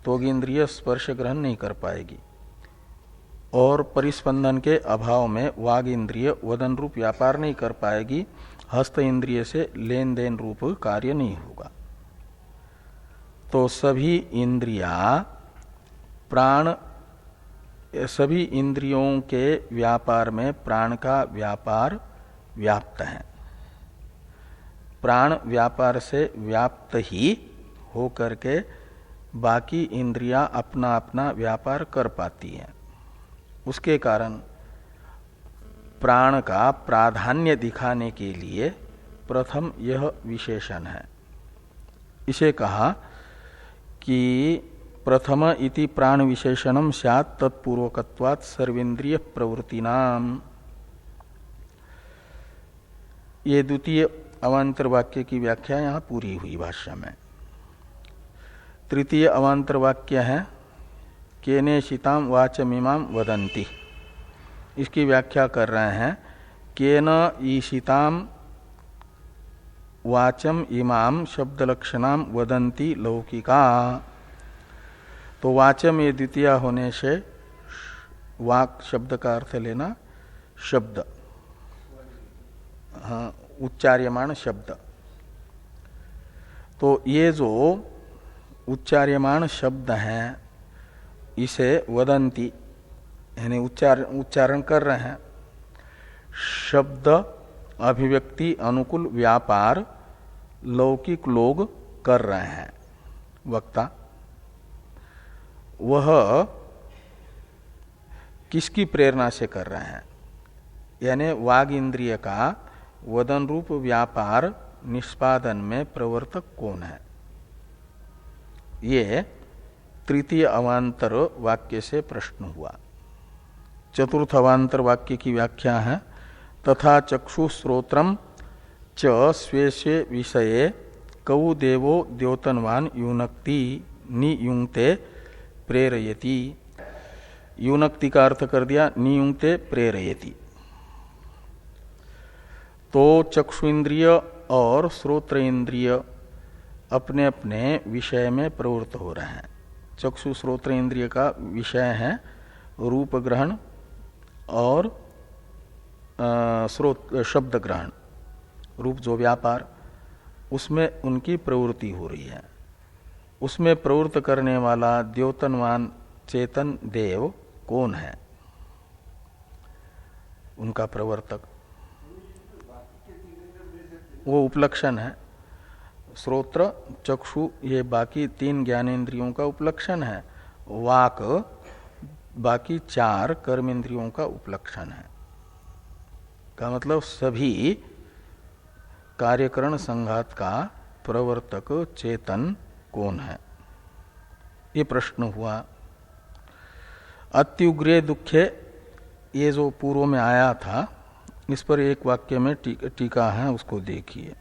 त्वगिंद्रिय स्पर्श ग्रहण नहीं कर पाएगी, और परिस्पंदन के अभाव में वाग इंद्रिय वदन रूप व्यापार नहीं कर पाएगी, हस्त इंद्रिय से लेन देन रूप कार्य नहीं होगा। तो सभी इंद्रियों के व्यापार में प्राण का व्यापार व्याप्त है। प्राण व्यापार से व्याप्त ही हो करके बाकी इंद्रियां अपना अपना व्यापार कर पाती हैं। उसके कारण प्राण का प्राधान्य दिखाने के लिए प्रथम यह विशेषण है। इसे कहा कि प्रथम इति प्राण विशेषणम स्यात् तत्पूर्वकत्वात् सर्वेन्द्रिय प्रवृत्तिनाम। ये द्वितीय अवांतर वाक्य की व्याख्या यहाँ पूरी हुई भाष्य में। तृतीय अवांतर वाक्य है केनेशिताम वाचमिमाम वदन्ति। इसकी व्याख्या कर रहे हैं केन ईशिताम वाचम इमाम शब्द लक्षणाम वदन्ति लौकिका। तो वाचम ये द्वितीय होने से वाक शब्द का अर्थ लेना शब्द, हाँ, उच्चार्यमाण शब्द। तो ये जो उच्चार्यमाण शब्द हैं इसे वदंती यानी उच्चारण कर रहे हैं। शब्द अभिव्यक्ति अनुकूल व्यापार लौकिक लोग कर रहे हैं। वक्ता वह किसकी प्रेरणा से कर रहे हैं, यानी वाग इंद्रिय का वदन रूप व्यापार निष्पादन में प्रवर्तक कौन है। ये तृतीय अवान्तर वाक्य से प्रश्न हुआ। चतुर्थ अवान्तर वाक्य की व्याख्या है तथा चक्षु श्रोत्रम च स्वे स्वे विषये कौ देवो द्योतनवान युनक्ति नियुंक्ते प्रेरयति। युनक्ति का अर्थ कर दिया नियुंक्ते प्रेरयति। तो चक्षु इंद्रिय और श्रोत्र इंद्रिय अपने अपने विषय में प्रवृत्त हो रहे हैं। चक्षु श्रोत्र इंद्रिय का विषय है रूप ग्रहण और शब्द ग्रहण, रूप जो व्यापार, उसमें उनकी प्रवृत्ति हो रही है। उसमें प्रवृत्त करने वाला द्योतनवान चेतन देव कौन है, उनका प्रवर्तक, वो उपलक्षण है। श्रोत्र चक्षु ये बाकी तीन ज्ञानेन्द्रियों का उपलक्षण है, वाक बाकी चार कर्मेंद्रियों का उपलक्षण है। का मतलब सभी कार्यकरण संघात का प्रवर्तक चेतन कौन है, ये प्रश्न हुआ। अत्युग्रे दुखे ये जो पूर्व में आया था, इस पर एक वाक्य में टीका है, उसको देखिए।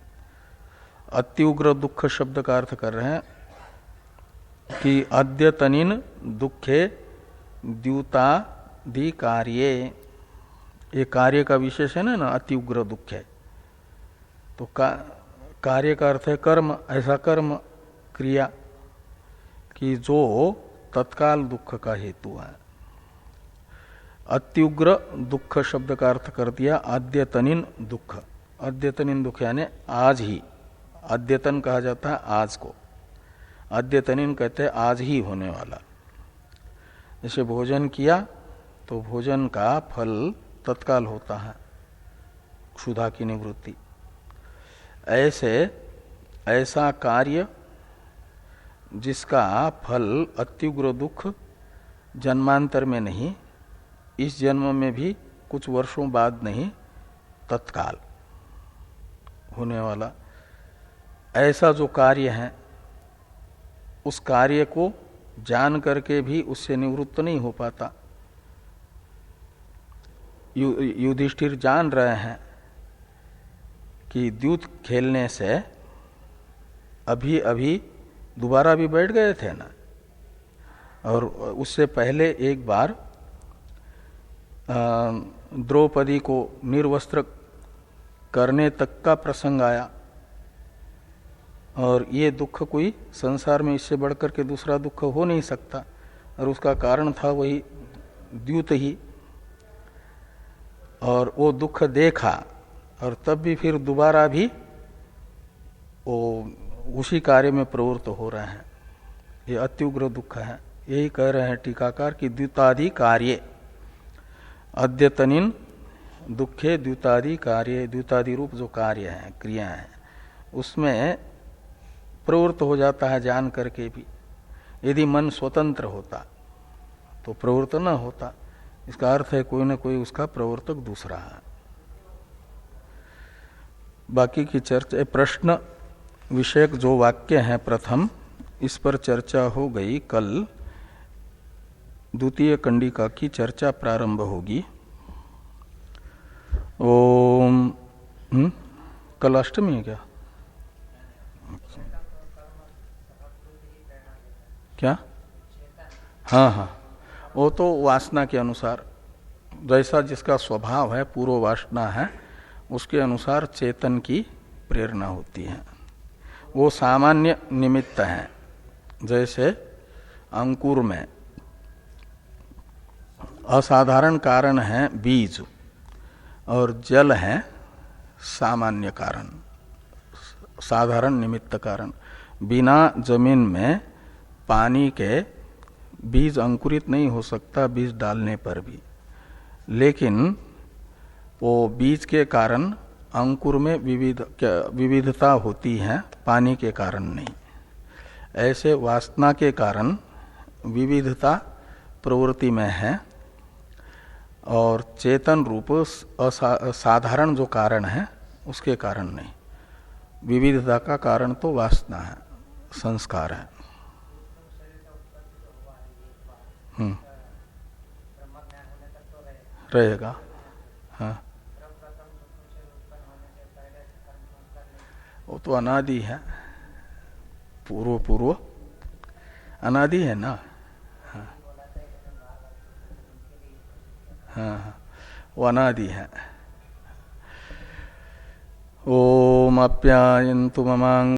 अत्युग्र दुख शब्द का अर्थ कर रहे हैं कि अद्यतनिन दुखे द्यूतादि कार्ये, ये कार्य का विशेषण है ना, अत्युग्र दुख है। तो कार्य का अर्थ है कर्म, ऐसा कर्म क्रिया कि जो तत्काल दुख का हेतु है। अत्युग्र दुख शब्द का अर्थ कर दिया अद्यतनिन दुख। अद्यतनिन दुख यानी आज ही, अद्यतन कहा जाता है आज को, अद्यतनिन कहते हैं आज ही होने वाला। जैसे भोजन किया तो भोजन का फल तत्काल होता है, क्षुधा की निवृत्ति। ऐसा कार्य जिसका फल अत्युग्र दुख जन्मांतर में नहीं, इस जन्म में भी कुछ वर्षों बाद नहीं, तत्काल होने वाला, ऐसा जो कार्य है, उस कार्य को जान करके भी उससे निवृत्त नहीं हो पाता। युधिष्ठिर जान रहे हैं कि द्यूत खेलने से अभी अभी दोबारा भी बैठ गए थे ना, और उससे पहले एक बार द्रौपदी को निर्वस्त्र करने तक का प्रसंग आया, और ये दुख कोई संसार में इससे बढ़कर के दूसरा दुख हो नहीं सकता, और उसका कारण था वही द्यूत ही। और वो दुख देखा और तब भी फिर दोबारा भी वो उसी कार्य में प्रवृत्त हो रहे हैं। ये अत्युग्र दुख है। यही कह रहे हैं टीकाकार कि द्यूतादि कार्य, अद्यतनिन दुखे द्यूतादि कार्य, द्यूतादि रूप जो कार्य है, क्रिया है, उसमें प्रवृत्त हो जाता है जान करके भी। यदि मन स्वतंत्र होता तो प्रवृत्त न होता। इसका अर्थ है कोई न कोई उसका प्रवर्तक दूसरा है। बाकी की चर्चा, प्रश्न विषयक जो वाक्य है प्रथम, इस पर चर्चा हो गई। कल द्वितीय कंडिका की चर्चा प्रारंभ होगी। ओम कल अष्टमी है क्या? क्या? हाँ हाँ, वो तो वासना के अनुसार, जैसा जिसका स्वभाव है, पूर्व वासना है, उसके अनुसार चेतन की प्रेरणा होती है। वो सामान्य निमित्त है। जैसे अंकुर में असाधारण कारण है बीज, और जल है सामान्य कारण, साधारण निमित्त कारण। बिना जमीन में पानी के बीज अंकुरित नहीं हो सकता बीज डालने पर भी, लेकिन वो बीज के कारण अंकुर में विविधता होती है, पानी के कारण नहीं। ऐसे वासना के कारण विविधता प्रवृत्ति में है और चेतन रूप साधारण जो कारण है उसके कारण नहीं। विविधता का कारण तो वासना है, संस्कार है। रहेगा। हाँ, वो तो अनादि है, पूर्व पूर्व अनादि है ना। हाँ हाँ हाँ, वो अनादि है। ओम आप्यायन्तु ममांग